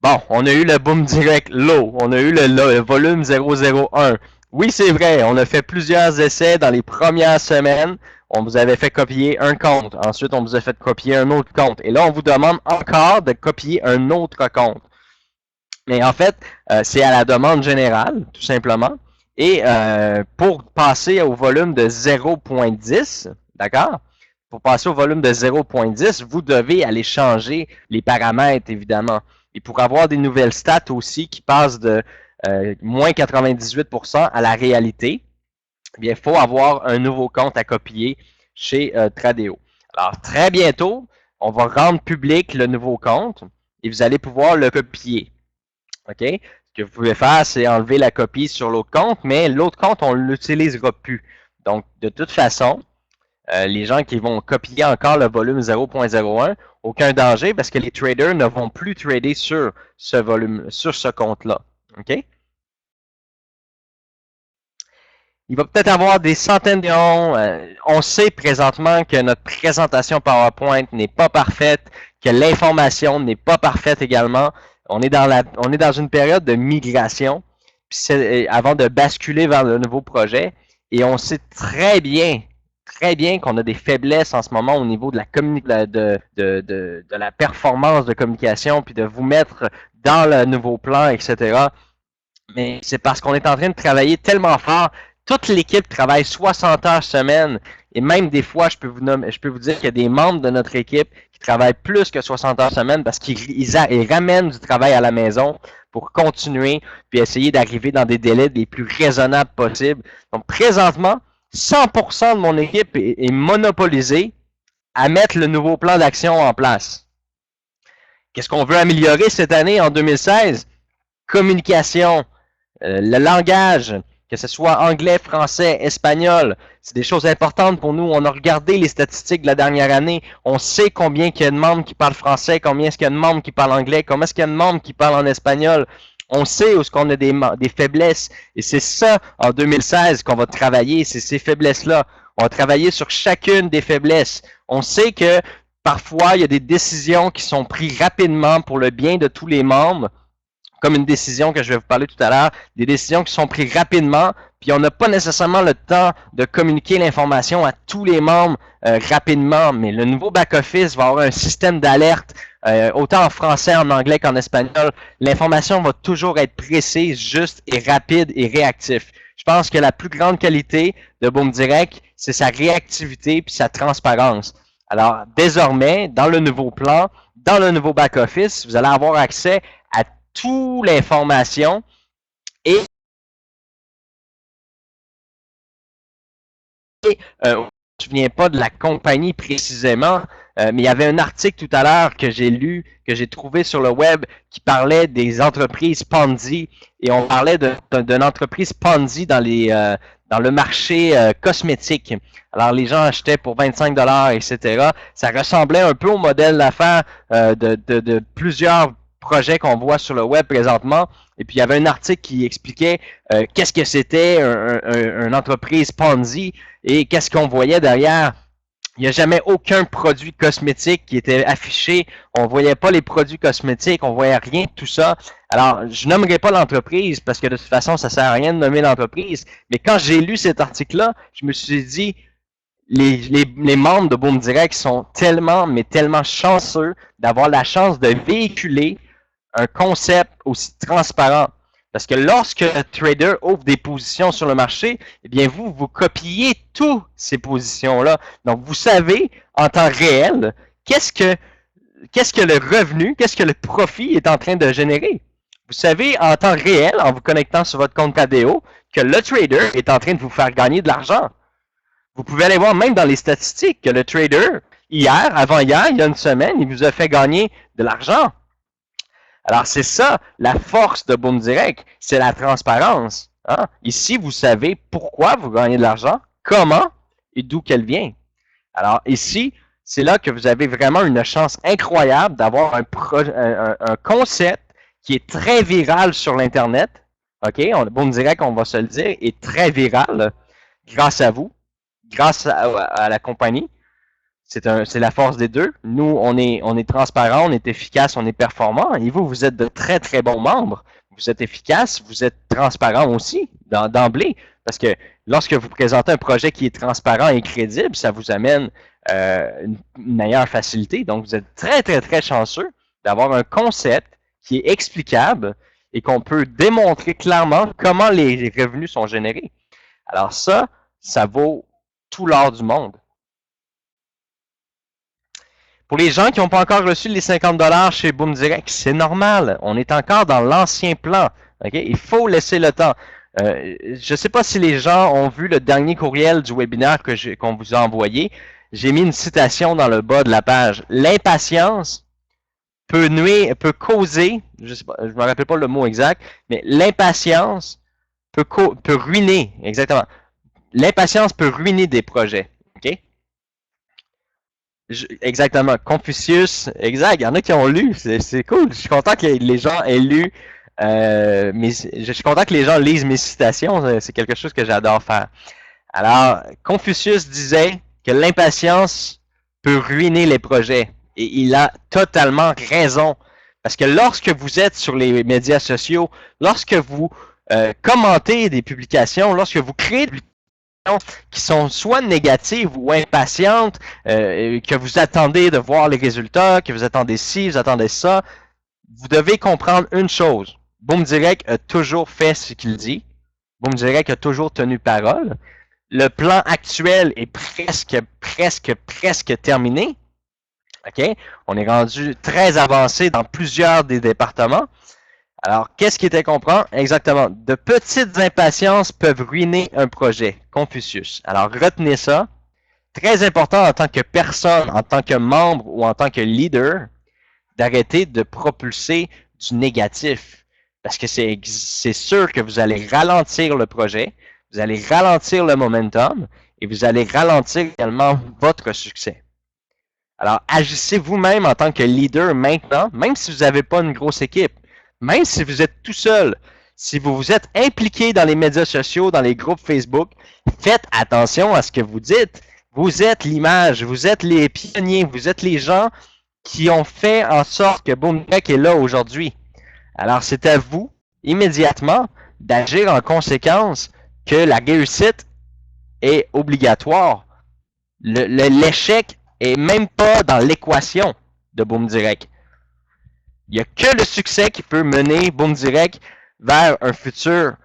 [SPEAKER 2] bon, on a eu le Boom Direct Low, on a eu le volume 001. Oui, c'est vrai, on a fait plusieurs essais dans les premières semaines. On vous avait fait copier un compte. Ensuite, on vous a fait copier un autre compte. Et là, on vous demande encore de copier un autre compte. Mais en fait, c'est à la demande générale, tout simplement. Et pour passer au volume de 0.10, d'accord? Pour passer au volume de 0.10, vous devez aller changer les paramètres, évidemment. Et pour avoir des nouvelles stats aussi qui passent de moins 98% à la réalité, eh bien, il faut avoir un nouveau compte à copier chez Tradeo. Alors, très bientôt, on va rendre public le nouveau compte et vous allez pouvoir le copier. OK? Ce que vous pouvez faire, c'est enlever la copie sur l'autre compte, mais l'autre compte, on ne l'utilisera plus. Donc, de toute façon, les gens qui vont copier encore le volume 0.01, aucun danger parce que les traders ne vont plus trader sur ce volume, sur ce compte-là. OK? Il va peut-être avoir des centaines de on sait présentement que notre présentation PowerPoint n'est pas parfaite, que l'information n'est pas parfaite également. On est dans une période de migration avant de basculer vers le nouveau projet. Et on sait très bien qu'on a des faiblesses en ce moment au niveau de la performance de communication, puis de vous mettre dans le nouveau plan, etc. Mais c'est parce qu'on est en train de travailler tellement fort. Toute l'équipe travaille 60 heures semaine. Et même des fois, je peux vous dire qu'il y a des membres de notre équipe qui travaillent plus que 60 heures semaine parce qu'ils ramènent du travail à la maison pour continuer puis essayer d'arriver dans des délais les plus raisonnables possibles. Donc, présentement, 100% de mon équipe est monopolisée à mettre le nouveau plan d'action en place. Qu'est-ce qu'on veut améliorer cette année en 2016? Communication, le langage, que ce soit anglais, français, espagnol, c'est des choses importantes pour nous. On a regardé les statistiques de la dernière année. On sait combien il y a de membres qui parlent français, combien est-ce qu'il y a de membres qui parlent anglais, combien est-ce qu'il y a de membres qui parlent en espagnol. On sait où est-ce qu'on a des faiblesses. Et c'est ça, en 2016, qu'on va travailler, c'est ces faiblesses-là. On va travailler sur chacune des faiblesses. On sait que parfois, il y a des décisions qui sont prises rapidement pour le bien de tous les membres, comme une décision que je vais vous parler tout à l'heure, des décisions qui sont prises rapidement, puis on n'a pas nécessairement le temps de communiquer l'information à tous les membres rapidement, mais le nouveau back-office va avoir un système d'alerte, autant en français, en anglais qu'en espagnol. L'information va toujours être précise, juste et rapide et réactif. Je pense que la plus grande qualité de Boom Direct, c'est sa réactivité puis sa transparence. Alors, désormais, dans le nouveau plan, dans le nouveau back-office, vous allez avoir accès à toute l'information et je ne me souviens pas de la compagnie précisément, mais il y avait un article tout à l'heure que j'ai lu, que j'ai trouvé sur le web qui parlait des entreprises Ponzi et on parlait d'une entreprise Ponzi dans le marché cosmétique. Alors les gens achetaient pour 25$, etc. Ça ressemblait un peu au modèle d'affaires de plusieurs projets qu'on voit sur le web présentement. Et puis, il y avait un article qui expliquait qu'est-ce que c'était une entreprise Ponzi et qu'est-ce qu'on voyait derrière. Il n'y a jamais aucun produit cosmétique qui était affiché. On ne voyait pas les produits cosmétiques, on ne voyait rien de tout ça. Alors, je nommerai pas l'entreprise parce que de toute façon, ça ne sert à rien de nommer l'entreprise. Mais quand j'ai lu cet article-là, je me suis dit, les membres de Boom Direct sont tellement, mais tellement chanceux d'avoir la chance de véhiculer un concept aussi transparent. Parce que lorsque le trader ouvre des positions sur le marché, eh bien vous copiez toutes ces positions-là. Donc, vous savez en temps réel qu'est-ce que le revenu, qu'est-ce que le profit est en train de générer. Vous savez en temps réel, en vous connectant sur votre compte Tradeo, que le trader est en train de vous faire gagner de l'argent. Vous pouvez aller voir même dans les statistiques que le trader, hier, avant-hier, il y a une semaine, il vous a fait gagner de l'argent. Alors, c'est ça, la force de Boom Direct, c'est la transparence. Hein? Ici, vous savez pourquoi vous gagnez de l'argent, comment et d'où qu'elle vient. Alors, ici, c'est là que vous avez vraiment une chance incroyable d'avoir un concept qui est très viral sur l'Internet. OK? Boom Direct, on va se le dire, est très viral grâce à vous, grâce à la compagnie. C'est la force des deux. Nous, on est transparent, on est efficace, on est performant. Et vous, vous êtes de très, très bons membres. Vous êtes efficace, vous êtes transparent aussi, d'emblée. Parce que lorsque vous présentez un projet qui est transparent et crédible, ça vous amène une meilleure facilité. Donc, vous êtes très, très, très chanceux d'avoir un concept qui est explicable et qu'on peut démontrer clairement comment les revenus sont générés. Alors ça vaut tout l'or du monde. Pour les gens qui n'ont pas encore reçu les 50$ chez Boom Direct, c'est normal. On est encore dans l'ancien plan. Okay? Il faut laisser le temps. Je ne sais pas si les gens ont vu le dernier courriel du webinaire qu'on vous a envoyé. J'ai mis une citation dans le bas de la page. L'impatience peut causer, je ne me rappelle pas le mot exact, mais l'impatience peut ruiner, exactement. L'impatience peut ruiner des projets. OK? Exactement. Confucius, exact. Il y en a qui ont lu. C'est cool. Je suis content que les gens aient lu. Je suis content que les gens lisent mes citations. C'est quelque chose que j'adore faire. Alors, Confucius disait que l'impatience peut ruiner les projets. Et il a totalement raison. Parce que lorsque vous êtes sur les médias sociaux, lorsque vous commentez des publications, lorsque vous créez des publications qui sont soit négatives ou impatientes, que vous attendez de voir les résultats, que vous attendez ci, vous attendez ça, vous devez comprendre une chose. Boom Direct a toujours fait ce qu'il dit. Boom Direct a toujours tenu parole. Le plan actuel est presque terminé. OK? On est rendu très avancé dans plusieurs des départements. Alors, qu'est-ce qui était comprend? Exactement. De petites impatiences peuvent ruiner un projet. Confucius. Alors, retenez ça. Très important en tant que personne, en tant que membre ou en tant que leader, d'arrêter de propulser du négatif. Parce que c'est sûr que vous allez ralentir le projet, vous allez ralentir le momentum et vous allez ralentir également votre succès. Alors, agissez vous-même en tant que leader maintenant, même si vous n'avez pas une grosse équipe. Même si vous êtes tout seul, si vous vous êtes impliqué dans les médias sociaux, dans les groupes Facebook, faites attention à ce que vous dites. Vous êtes l'image, vous êtes les pionniers, vous êtes les gens qui ont fait en sorte que Boom Direct est là aujourd'hui. Alors, c'est à vous, immédiatement, d'agir en conséquence que la réussite est obligatoire. L'échec est même pas dans l'équation de Boom Direct. Il n'y a que le succès qui peut mener Boom Direct vers un futur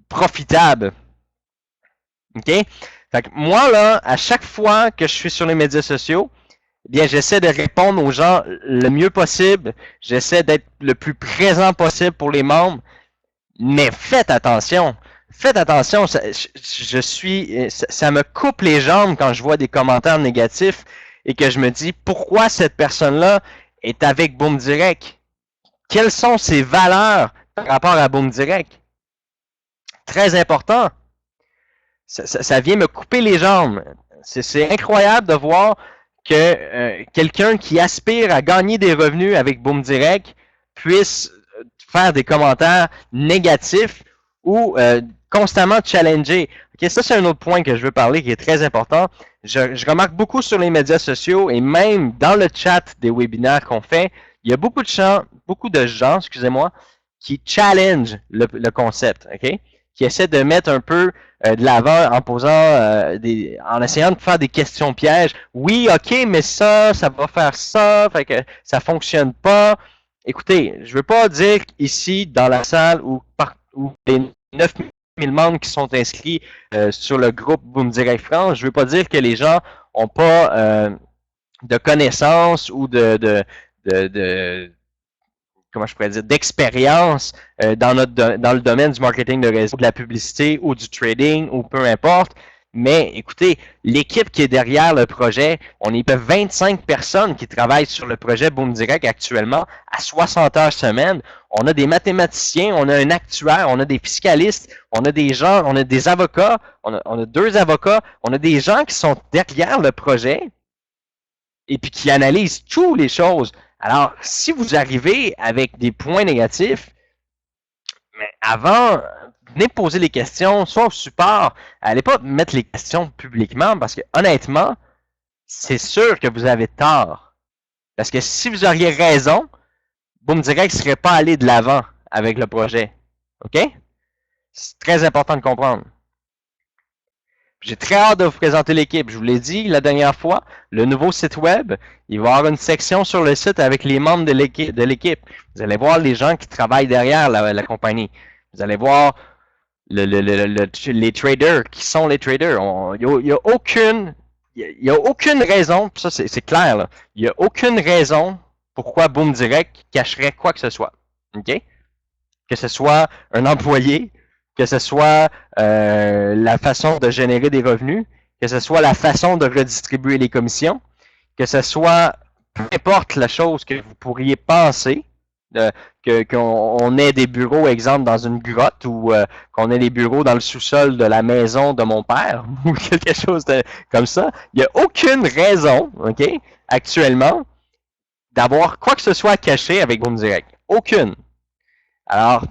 [SPEAKER 2] profitable. OK? Fait que moi, là, à chaque fois que je suis sur les médias sociaux, eh bien, j'essaie de répondre aux gens le mieux possible. J'essaie d'être le plus présent possible pour les membres. Mais faites attention. Faites attention. Ça me coupe les jambes quand je vois des commentaires négatifs et que je me dis pourquoi cette personne-là est avec Boom Direct. Quelles sont ses valeurs par rapport à Boom Direct? Très important. Ça vient me couper les jambes. C'est incroyable de voir que quelqu'un qui aspire à gagner des revenus avec Boom Direct puisse faire des commentaires négatifs ou constamment challenger. Okay, ça, c'est un autre point que je veux parler qui est très important. Je remarque beaucoup sur les médias sociaux et même dans le chat des webinaires qu'on fait, il y a beaucoup de gens, excusez-moi, qui challenge le concept, ok? Qui essaient de mettre un peu de l'avant en posant en essayant de faire des questions pièges. Oui, ok, mais ça va faire ça, fait que ça fonctionne pas. Écoutez, je veux pas dire ici dans la salle où les 9000 membres qui sont inscrits sur le groupe Boom Direct France, je veux pas dire que les gens ont pas de connaissances ou comment je pourrais dire, d'expérience dans le domaine du marketing de réseau, de la publicité ou du trading ou peu importe. Mais écoutez, l'équipe qui est derrière le projet, on est 25 personnes qui travaillent sur le projet Boom Direct actuellement à 60 heures semaine. On a des mathématiciens, on a un actuaire, on a des fiscalistes, on a des gens, on a des avocats, on a 2 avocats, on a des gens qui sont derrière le projet et puis qui analysent toutes les choses. Alors, si vous arrivez avec des points négatifs, mais avant, venez poser les questions, soit au support, allez pas mettre les questions publiquement parce que honnêtement, c'est sûr que vous avez tort. Parce que si vous auriez raison, Boom Direct ne serait pas allé de l'avant avec le projet. OK? C'est très important de comprendre. J'ai très hâte de vous présenter l'équipe. Je vous l'ai dit la dernière fois, le nouveau site web, il va y avoir une section sur le site avec les membres de l'équipe. Vous allez voir les gens qui travaillent derrière la compagnie. Vous allez voir les traders. Qui sont les traders? Il n'y a aucune raison, ça c'est clair, là. Il n'y a aucune raison pourquoi Boom Direct cacherait quoi que ce soit. OK? Que ce soit un employé, que ce soit la façon de générer des revenus, que ce soit la façon de redistribuer les commissions, que ce soit peu importe la chose que vous pourriez penser, qu'on ait des bureaux, exemple, dans une grotte ou qu'on ait des bureaux dans le sous-sol de la maison de mon père ou quelque chose comme ça. Il n'y a aucune raison, OK, actuellement, d'avoir quoi que ce soit caché avec Boom Direct. Aucune. Alors,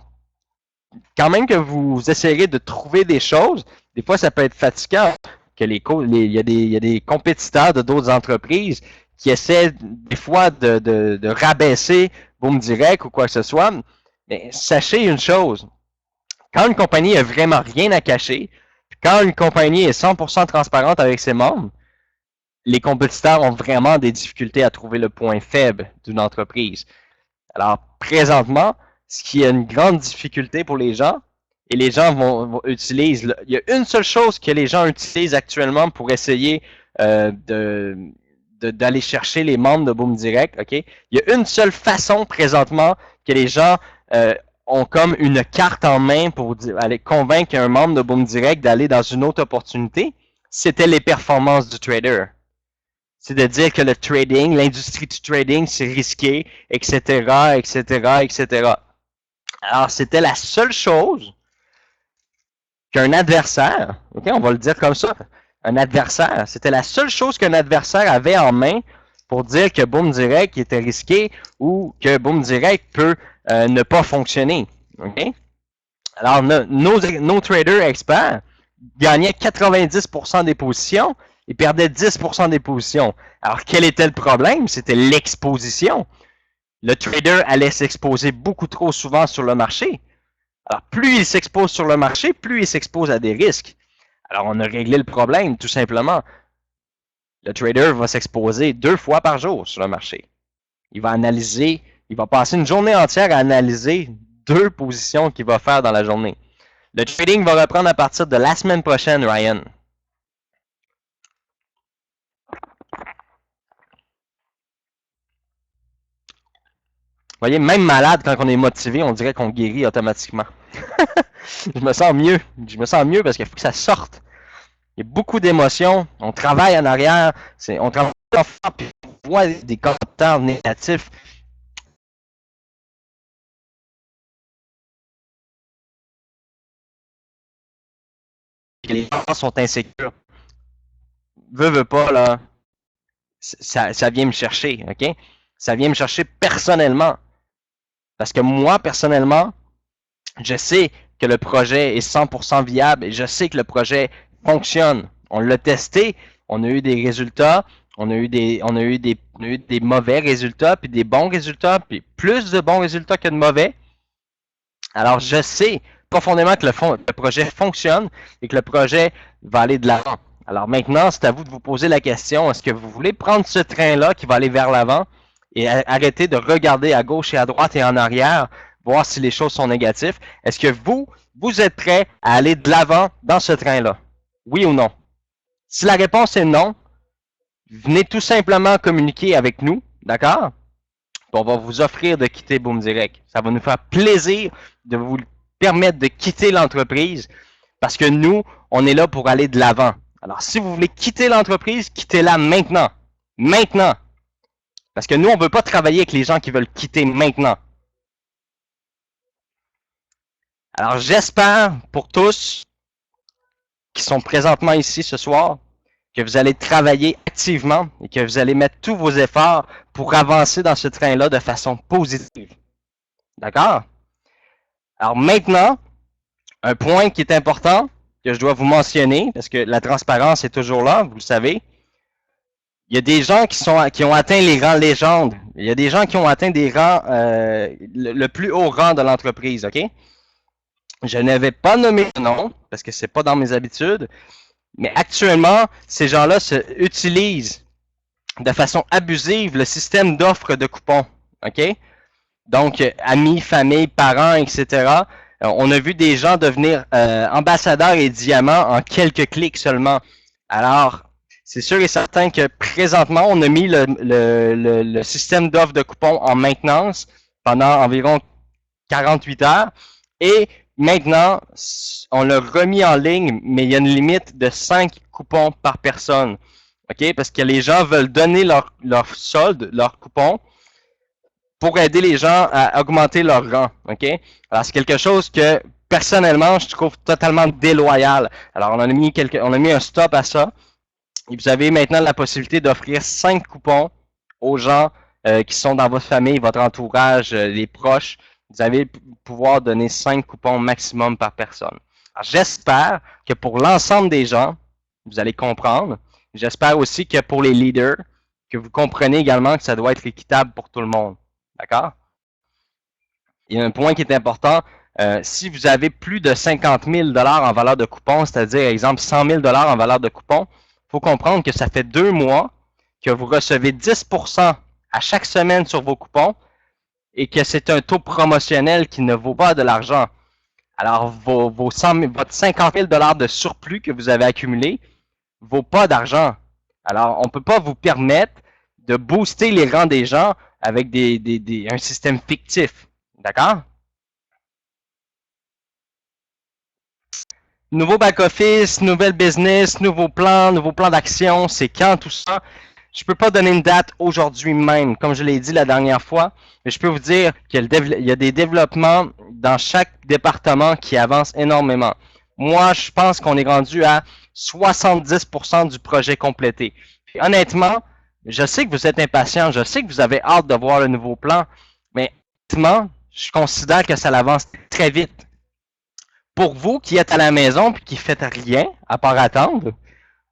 [SPEAKER 2] quand même que vous essayerez de trouver des choses, des fois ça peut être fatigant. Que il y a des compétiteurs de d'autres entreprises qui essaient des fois de rabaisser Boom Direct ou quoi que ce soit. Mais sachez une chose, quand une compagnie a vraiment rien à cacher, quand une compagnie est 100% transparente avec ses membres, les compétiteurs ont vraiment des difficultés à trouver le point faible d'une entreprise. Alors, présentement, ce qui est une grande difficulté pour les gens, et les gens utilisent, il y a une seule chose que les gens utilisent actuellement pour essayer d'aller chercher les membres de Boom Direct, OK? Il y a une seule façon présentement que les gens ont comme une carte en main pour aller convaincre un membre de Boom Direct d'aller dans une autre opportunité, c'était les performances du trader. C'est de dire que le trading, l'industrie du trading, c'est risqué, etc., etc., etc. Alors, c'était la seule chose qu'un adversaire, ok, on va le dire comme ça, un adversaire, c'était la seule chose qu'un adversaire avait en main pour dire que Boom Direct était risqué ou que Boom Direct peut ne pas fonctionner. Okay? Alors, nos traders experts gagnaient 90% des positions et perdaient 10% des positions. Alors, quel était le problème? C'était l'exposition. Le trader allait s'exposer beaucoup trop souvent sur le marché. Alors, plus il s'expose sur le marché, plus il s'expose à des risques. Alors, on a réglé le problème, tout simplement. Le trader va s'exposer 2 fois par jour sur le marché. Il va analyser, il va passer une journée entière à analyser 2 positions qu'il va faire dans la journée. Le trading va reprendre à partir de la semaine prochaine, Ryan. Vous voyez, même malade, quand on est motivé, on dirait qu'on guérit automatiquement. Je me sens mieux. Je me sens mieux parce qu'il faut que ça sorte. Il y a beaucoup d'émotions. On travaille en arrière. On travaille fort, puis on voit des commentaires négatifs. Les gens sont insécures. Veux pas, là. Ça vient me chercher, OK? Ça vient me chercher personnellement. Parce que moi, personnellement, je sais que le projet est 100% viable et je sais que le projet fonctionne. On l'a testé, on a eu des résultats, on a eu des mauvais résultats, puis des bons résultats, puis plus de bons résultats que de mauvais. Alors, je sais profondément que le projet fonctionne et que le projet va aller de l'avant. Alors maintenant, c'est à vous de vous poser la question, est-ce que vous voulez prendre ce train-là qui va aller vers l'avant et arrêter de regarder à gauche et à droite et en arrière, voir si les choses sont négatives? Est-ce que vous êtes prêt à aller de l'avant dans ce train-là? Oui ou non? Si la réponse est non, venez tout simplement communiquer avec nous, d'accord? On va vous offrir de quitter Boom Direct. Ça va nous faire plaisir de vous permettre de quitter l'entreprise parce que nous, on est là pour aller de l'avant. Alors, si vous voulez quitter l'entreprise, quittez-la maintenant. Maintenant. Parce que nous, on ne veut pas travailler avec les gens qui veulent quitter maintenant. Alors, j'espère pour tous qui sont présentement ici ce soir que vous allez travailler activement et que vous allez mettre tous vos efforts pour avancer dans ce train-là de façon positive. D'accord? Alors maintenant, un point qui est important, que je dois vous mentionner, parce que la transparence est toujours là, vous le savez. Il y a des gens qui ont atteint les rangs légendes. Il y a des gens qui ont atteint des rangs, le plus haut rang de l'entreprise, OK? Je ne vais pas nommer de nom, parce que c'est pas dans mes habitudes, mais actuellement, ces gens-là utilisent de façon abusive le système d'offres de coupons, OK? Donc, amis, famille, parents, etc. On a vu des gens devenir ambassadeurs et diamants en quelques clics seulement. Alors, c'est sûr et certain que présentement, on a mis le système d'offres de coupons en maintenance pendant environ 48 heures. Et maintenant, on l'a remis en ligne, mais il y a une limite de 5 coupons par personne. OK? Parce que les gens veulent donner leur solde, leur coupon, pour aider les gens à augmenter leur rang. OK? Alors, c'est quelque chose que, personnellement, je trouve totalement déloyal. Alors, on a mis un stop à ça. Et vous avez maintenant la possibilité d'offrir 5 coupons aux gens qui sont dans votre famille, votre entourage, les proches. Vous allez pouvoir donner 5 coupons maximum par personne. Alors, j'espère que pour l'ensemble des gens, vous allez comprendre. J'espère aussi que pour les leaders, que vous comprenez également que ça doit être équitable pour tout le monde. D'accord? Il y a un point qui est important. Si vous avez plus de 50 000 $ en valeur de coupons, c'est-à-dire, exemple, 100 000 $ en valeur de coupons, il faut comprendre que ça fait 2 mois que vous recevez 10% à chaque semaine sur vos coupons et que c'est un taux promotionnel qui ne vaut pas de l'argent. Alors, votre 50 000 $ de surplus que vous avez accumulé ne vaut pas d'argent. Alors, on ne peut pas vous permettre de booster les rangs des gens avec un système fictif. D'accord? Nouveau back-office, nouvelle business, nouveau plan d'action, c'est quand tout ça? Je ne peux pas donner une date aujourd'hui même, comme je l'ai dit la dernière fois, mais je peux vous dire qu'il y a des développements dans chaque département qui avancent énormément. Moi, je pense qu'on est rendu à 70% du projet complété. Puis, honnêtement, je sais que vous êtes impatient, je sais que vous avez hâte de voir le nouveau plan, mais honnêtement, je considère que ça avance très vite. Pour vous qui êtes à la maison et qui ne faites rien à part attendre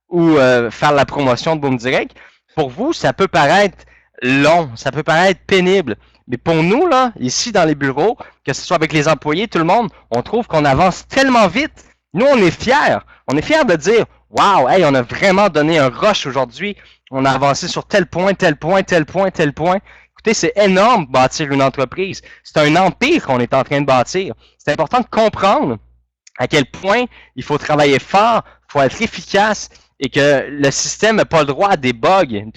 [SPEAKER 2] ou faire la promotion de Boom Direct, pour vous, ça peut paraître long, ça peut paraître pénible. Mais pour nous, là, ici dans les bureaux, que ce soit avec les employés, tout le monde, on trouve qu'on avance tellement vite. Nous, on est fiers. On est fiers de dire waouh, hey, on a vraiment donné un rush aujourd'hui. On a avancé sur tel point, tel point, tel point, tel point. Écoutez, c'est énorme bâtir une entreprise. C'est un empire qu'on est en train de bâtir. C'est important de comprendre à quel point il faut travailler fort, il faut être efficace et que le système n'a pas le droit à des bugs.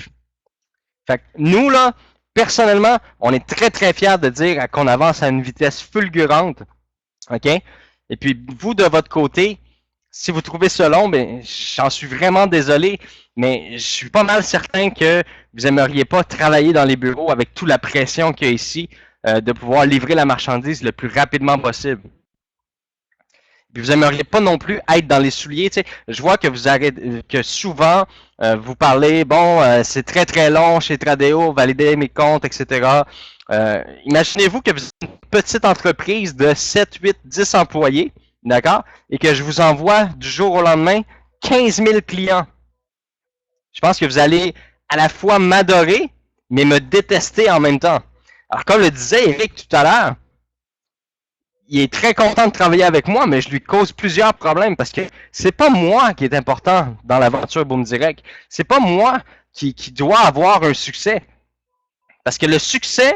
[SPEAKER 2] Fait que nous, là, personnellement, on est très, très fiers de dire qu'on avance à une vitesse fulgurante. OK? Et puis, vous, de votre côté, si vous trouvez ça long, ben, j'en suis vraiment désolé, mais je suis pas mal certain que vous aimeriez pas travailler dans les bureaux avec toute la pression qu'il y a ici de pouvoir livrer la marchandise le plus rapidement possible. Puis vous aimeriez pas non plus être dans les souliers. Tu sais, je vois que que souvent vous parlez, bon, c'est très très long chez Tradeo, valider mes comptes, etc. Imaginez-vous que vous êtes une petite entreprise de 7, 8, 10 employés, d'accord, et que je vous envoie du jour au lendemain 15 000 clients. Je pense que vous allez à la fois m'adorer, mais me détester en même temps. Alors, comme le disait Eric tout à l'heure, il est très content de travailler avec moi, mais je lui cause plusieurs problèmes parce que c'est pas moi qui est important dans l'aventure Boom Direct. C'est pas moi qui doit avoir un succès. Parce que le succès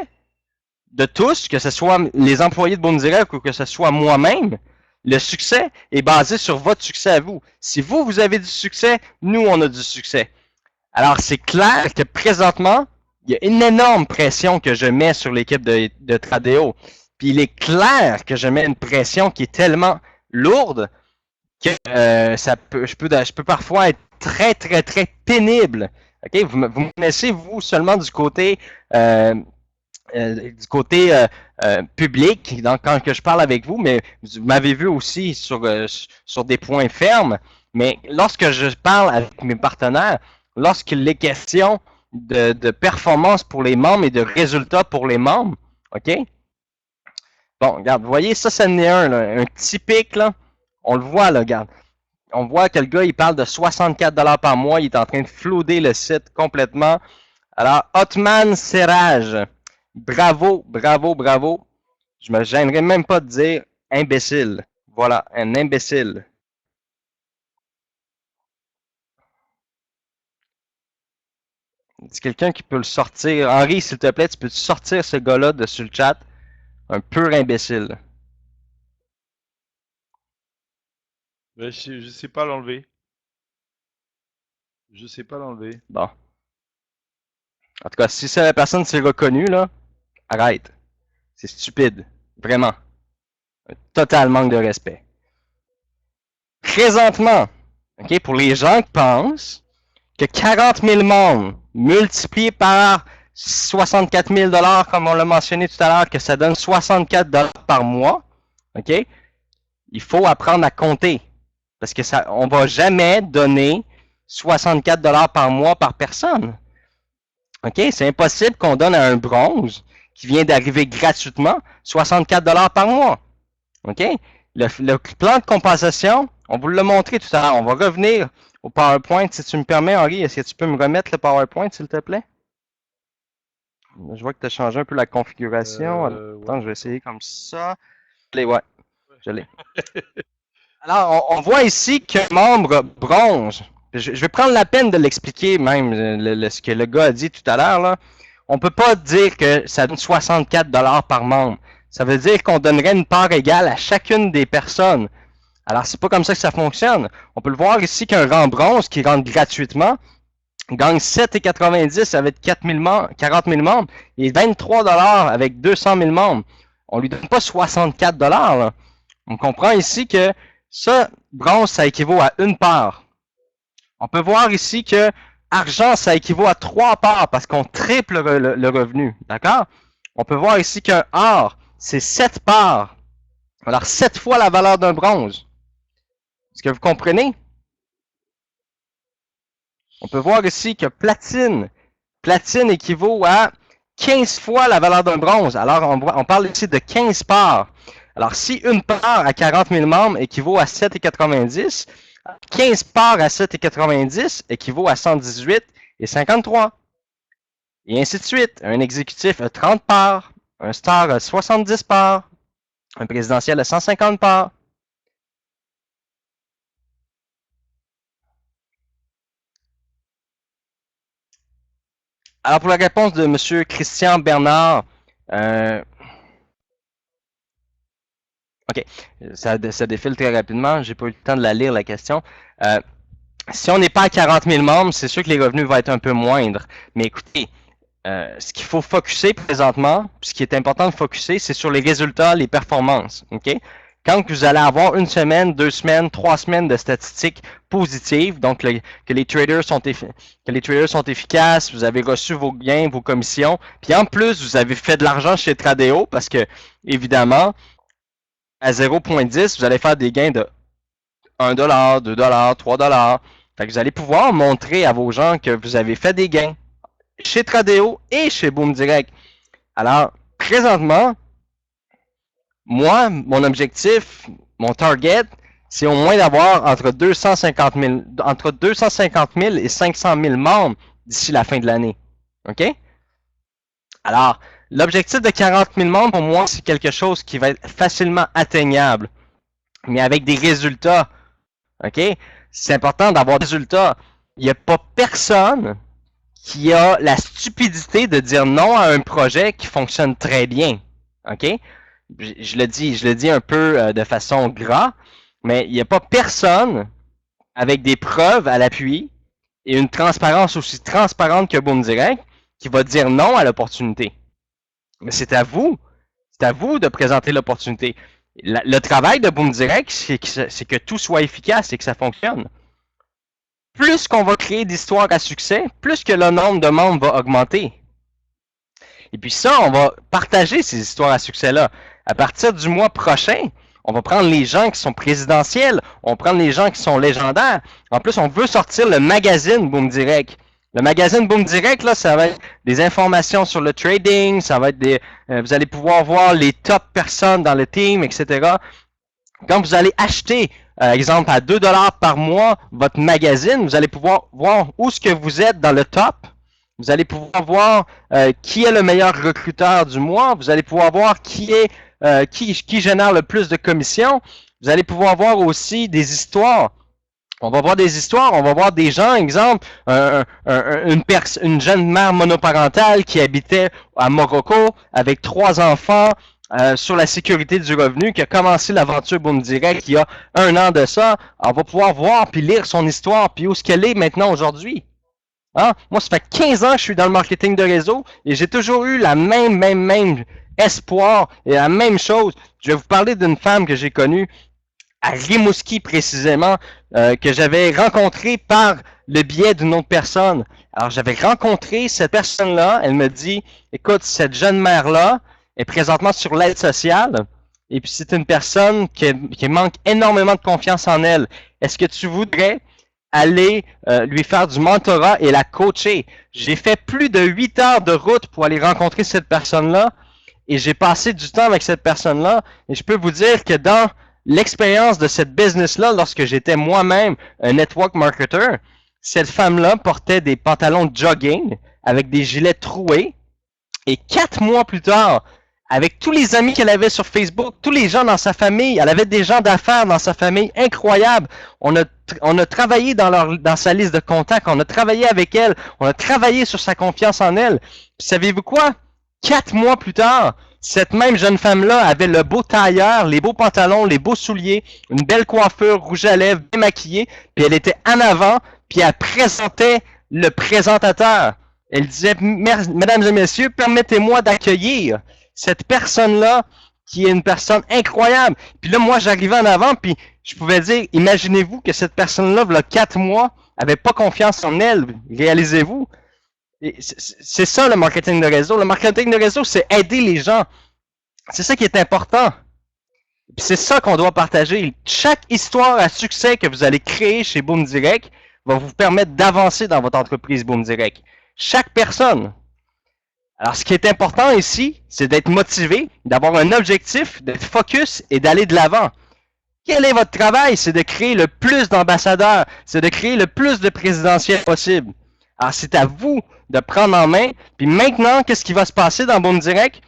[SPEAKER 2] de tous, que ce soit les employés de Boom Direct ou que ce soit moi-même, le succès est basé sur votre succès à vous. Si vous avez du succès, nous, on a du succès. Alors, c'est clair que présentement, il y a une énorme pression que je mets sur l'équipe de Tradeo. Puis il est clair que je mets une pression qui est tellement lourde que je peux parfois être très, très, très pénible. OK? Vous me connaissez, vous, seulement du côté public, donc quand que je parle avec vous, mais vous m'avez vu aussi sur des points fermes. Mais lorsque je parle avec mes partenaires, lorsqu'il est question de performance pour les membres et de résultats pour les membres, OK? Bon, regarde, vous voyez, ça en est un typique, là. On le voit, là, regarde. On voit que le gars, il parle de 64$ par mois. Il est en train de flouder le site complètement. Alors, Hotman Serrage, bravo, bravo, bravo. Je me gênerai même pas de dire imbécile. Voilà, un imbécile. C'est quelqu'un qui peut le sortir. Henri, s'il te plaît, tu peux sortir ce gars-là de sur le chat? Un pur imbécile.
[SPEAKER 1] Je sais pas l'enlever. Je sais pas l'enlever.
[SPEAKER 2] Bon. En tout cas, si la personne s'est reconnue, là, arrête. C'est stupide. Vraiment. Un total manque de respect. Présentement, OK, pour les gens qui pensent que 40 000 membres multipliés par 64 000 comme on l'a mentionné tout à l'heure, que ça donne 64 $ par mois, OK, il faut apprendre à compter. Parce que ça, on va jamais donner 64 $ par mois par personne. OK, c'est impossible qu'on donne à un bronze qui vient d'arriver gratuitement 64 $ par mois. OK? Le plan de compensation, on vous l'a montré tout à l'heure. On va revenir au PowerPoint. Si tu me permets, Henri, est-ce que tu peux me remettre le PowerPoint, s'il te plaît? Je vois que tu as changé un peu la configuration. Attends,
[SPEAKER 1] Ouais.
[SPEAKER 2] je vais essayer comme ça. Ouais, je l'ai. Alors, on voit ici qu'un membre bronze, je vais prendre la peine de l'expliquer même, ce que le gars a dit tout à l'heure, là. On peut pas dire que ça donne 64 $ par membre. Ça veut dire qu'on donnerait une part égale à chacune des personnes. Alors, c'est pas comme ça que ça fonctionne. On peut le voir ici qu'un rang bronze qui rentre gratuitement gagne 7,90 avec 40 000 membres et 23 $ avec 200 000 membres. On lui donne pas 64 $. Là. On comprend ici que ça, bronze, ça équivaut à une part. On peut voir ici que argent, ça équivaut à 3 parts parce qu'on triple le revenu. D'accord? On peut voir ici qu'un or, c'est 7 parts. Alors, 7 fois la valeur d'un bronze. Est-ce que vous comprenez? On peut voir ici que platine équivaut à 15 fois la valeur d'un bronze. Alors, on parle ici de 15 parts. Alors, si une part à 40 000 membres équivaut à 7,90, 15 parts à 7,90 équivaut à 118,53. Et ainsi de suite. Un exécutif a 30 parts, un star a 70 parts, un présidentiel a 150 parts. Alors, pour la réponse de M. Christian Bernard, OK, ça défile très rapidement. J'ai pas eu le temps de la lire, la question. Si on n'est pas à 40 000 membres, c'est sûr que les revenus vont être un peu moindres. Mais écoutez, ce qu'il faut focuser présentement, ce qui est important de focuser, c'est sur les résultats, les performances. OK? Quand vous allez avoir une semaine, 2 semaines, 3 semaines de statistiques positives, donc que les traders sont efficaces, vous avez reçu vos gains, vos commissions, puis en plus, vous avez fait de l'argent chez Tradeo parce que, évidemment, à 0,10, vous allez faire des gains de 1 $, 2 $, 3 $. Fait que vous allez pouvoir montrer à vos gens que vous avez fait des gains chez Tradeo et chez Boom Direct. Alors, présentement, moi, mon objectif, mon target, c'est au moins d'avoir entre 250 000 et 500 000 membres d'ici la fin de l'année. OK? Alors, l'objectif de 40 000 membres, pour moi, c'est quelque chose qui va être facilement atteignable, mais avec des résultats. OK? C'est important d'avoir des résultats. Il n'y a pas personne qui a la stupidité de dire non à un projet qui fonctionne très bien. OK? Je le dis un peu de façon gras, mais il n'y a pas personne avec des preuves à l'appui et une transparence aussi transparente que Boom Direct qui va dire non à l'opportunité. Mais c'est à vous de présenter l'opportunité. Le travail de Boom Direct, c'est que tout soit efficace et que ça fonctionne. plus qu'on va créer d'histoires à succès, plus que le nombre de membres va augmenter. Et puis ça, on va partager ces histoires à succès-là. À partir du mois prochain, on va prendre les gens qui sont présidentiels, on va prendre les gens qui sont légendaires. En plus, on veut sortir le magazine Boom Direct. Le magazine Boom Direct, là, ça va être des informations sur le trading, ça va être des, vous allez pouvoir voir les top personnes dans le team, etc. Quand vous allez acheter, exemple, à 2$ par mois, votre magazine, vous allez pouvoir voir où est-ce que vous êtes dans le top. Vous allez pouvoir voir qui est le meilleur recruteur du mois. Vous allez pouvoir voir qui génère le plus de commissions. Vous allez pouvoir voir aussi des histoires. On va voir des histoires, on va voir des gens, exemple, une jeune mère monoparentale qui habitait à Morocco avec 3 enfants sur la sécurité du revenu, qui a commencé l'aventure Boom Direct il y a 1 an de ça. On va pouvoir voir puis lire son histoire, puis où est-ce qu'elle est maintenant aujourd'hui. Hein? Moi, ça fait 15 ans que je suis dans le marketing de réseau et j'ai toujours eu la même espoir et la même chose. Je vais vous parler d'une femme que j'ai connue à Rimouski précisément, que j'avais rencontrée par le biais d'une autre personne. Alors, j'avais rencontré cette personne-là, elle me dit, écoute, cette jeune mère-là est présentement sur l'aide sociale et puis c'est une personne qui manque énormément de confiance en elle. Est-ce que tu voudrais aller lui faire du mentorat et la coacher? J'ai fait plus de 8 heures de route pour aller rencontrer cette personne-là et j'ai passé du temps avec cette personne-là et je peux vous dire que dans l'expérience de cette business-là, lorsque j'étais moi-même un network marketer, cette femme-là portait des pantalons de jogging avec des gilets troués et 4 mois plus tard, avec tous les amis qu'elle avait sur Facebook, tous les gens dans sa famille, elle avait des gens d'affaires dans sa famille incroyables. On a travaillé dans sa liste de contacts, on a travaillé avec elle, on a travaillé sur sa confiance en elle. Puis savez-vous quoi? 4 mois plus tard, cette même jeune femme-là avait le beau tailleur, les beaux pantalons, les beaux souliers, une belle coiffure, rouge à lèvres, bien maquillée, puis elle était en avant, puis elle présentait le présentateur. Elle disait, mesdames et messieurs, permettez-moi d'accueillir cette personne-là qui est une personne incroyable. Puis là, moi, j'arrivais en avant, puis je pouvais dire, imaginez-vous que cette personne-là, il y a 4 mois, avait pas confiance en elle. Réalisez-vous? C'est ça le marketing de réseau. Le marketing de réseau, c'est aider les gens. C'est ça qui est important. Puis c'est ça qu'on doit partager. Chaque histoire à succès que vous allez créer chez Boom Direct va vous permettre d'avancer dans votre entreprise Boom Direct. Chaque personne. Alors, ce qui est important ici, c'est d'être motivé, d'avoir un objectif, d'être focus et d'aller de l'avant. Quel est votre travail? C'est de créer le plus d'ambassadeurs. C'est de créer le plus de présidentiels possible. Alors, c'est à vous de prendre en main. Puis maintenant, qu'est-ce qui va se passer dans Boom Direct?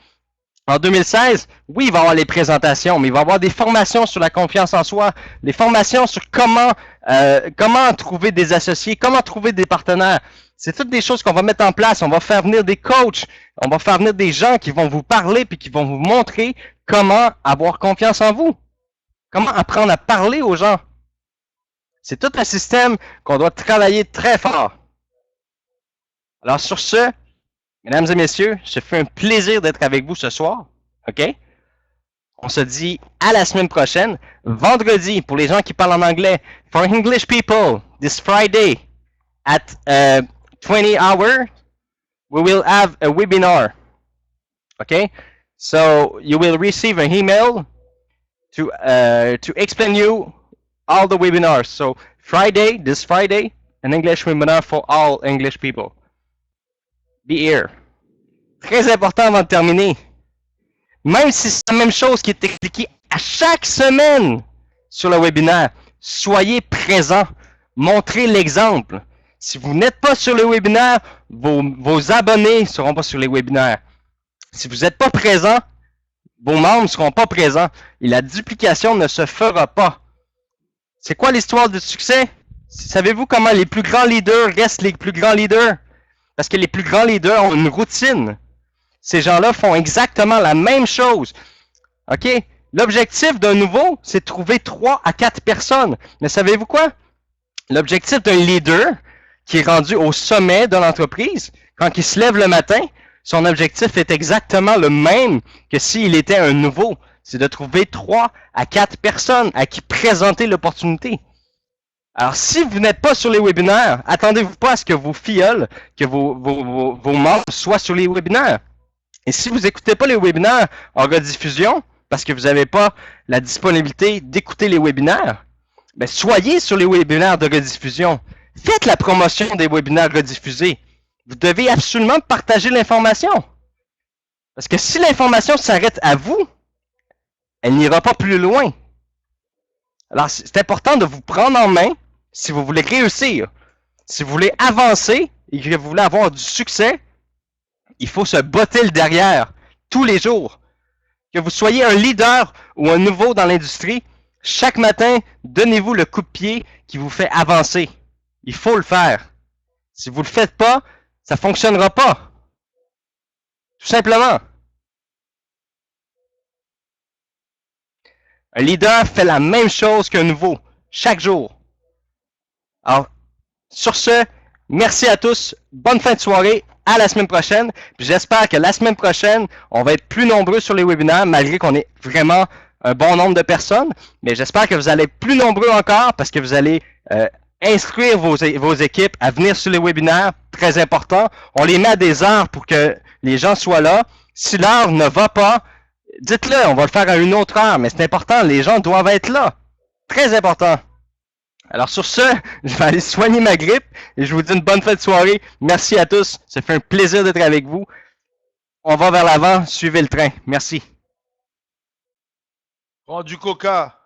[SPEAKER 2] En 2016, oui, il va y avoir les présentations, mais il va y avoir des formations sur la confiance en soi, des formations sur comment trouver des associés, comment trouver des partenaires. C'est toutes des choses qu'on va mettre en place. On va faire venir des coachs, on va faire venir des gens qui vont vous parler puis qui vont vous montrer comment avoir confiance en vous. Comment apprendre à parler aux gens. C'est tout un système qu'on doit travailler très fort. Alors sur ce, mesdames et messieurs, ça fait un plaisir d'être avec vous ce soir. OK? On se dit à la semaine prochaine, vendredi, pour les gens qui parlent en anglais. For English people, this Friday at 20 hours, we will have a webinar. Okay? So you will receive an email to explain you all the webinars. So this Friday, an English webinar for all English people. Be here. Très important avant de terminer. Même si c'est la même chose qui est expliquée à chaque semaine sur le webinaire, soyez présents. Montrez l'exemple. Si vous n'êtes pas sur le webinaire, vos abonnés ne seront pas sur les webinaires. Si vous n'êtes pas présent, vos membres ne seront pas présents. Et la duplication ne se fera pas. C'est quoi l'histoire du succès? Savez-vous comment les plus grands leaders restent les plus grands leaders? Parce que les plus grands leaders ont une routine. Ces gens-là font exactement la même chose. OK? L'objectif d'un nouveau, c'est de trouver 3 à 4 personnes. Mais savez-vous quoi? L'objectif d'un leader qui est rendu au sommet de l'entreprise, quand il se lève le matin, son objectif est exactement le même que s'il était un nouveau. C'est de trouver 3 à 4 personnes à qui présenter l'opportunité. Alors, si vous n'êtes pas sur les webinaires, attendez-vous pas à ce que vos filleuls, que vos membres soient sur les webinaires. Et si vous n'écoutez pas les webinaires en rediffusion, parce que vous n'avez pas la disponibilité d'écouter les webinaires, ben soyez sur les webinaires de rediffusion. Faites la promotion des webinaires rediffusés. Vous devez absolument partager l'information. Parce que si l'information s'arrête à vous, elle n'ira pas plus loin. Alors, c'est important de vous prendre en main si vous voulez réussir. Si vous voulez avancer et que vous voulez avoir du succès, il faut se botter le derrière tous les jours. Que vous soyez un leader ou un nouveau dans l'industrie, chaque matin, donnez-vous le coup de pied qui vous fait avancer. Il faut le faire. Si vous ne le faites pas, ça ne fonctionnera pas. Tout simplement. Un leader fait la même chose qu'un nouveau, chaque jour. Alors, sur ce, merci à tous, bonne fin de soirée, à la semaine prochaine. J'espère que la semaine prochaine, on va être plus nombreux sur les webinaires, malgré qu'on ait vraiment un bon nombre de personnes. Mais j'espère que vous allez être plus nombreux encore parce que vous allez instruire vos équipes à venir sur les webinaires, très important. On les met à des heures pour que les gens soient là. Si l'heure ne va pas, dites-le, on va le faire à une autre heure, mais c'est important, les gens doivent être là. Très important. Alors sur ce, je vais aller soigner ma grippe et je vous dis une bonne fin de soirée. Merci à tous, ça fait un plaisir d'être avec vous. On va vers l'avant, suivez le train. Merci.
[SPEAKER 1] Prends du coca.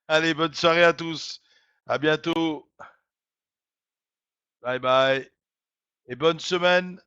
[SPEAKER 1] Allez, bonne soirée à tous. À bientôt. Bye bye. Et bonne semaine.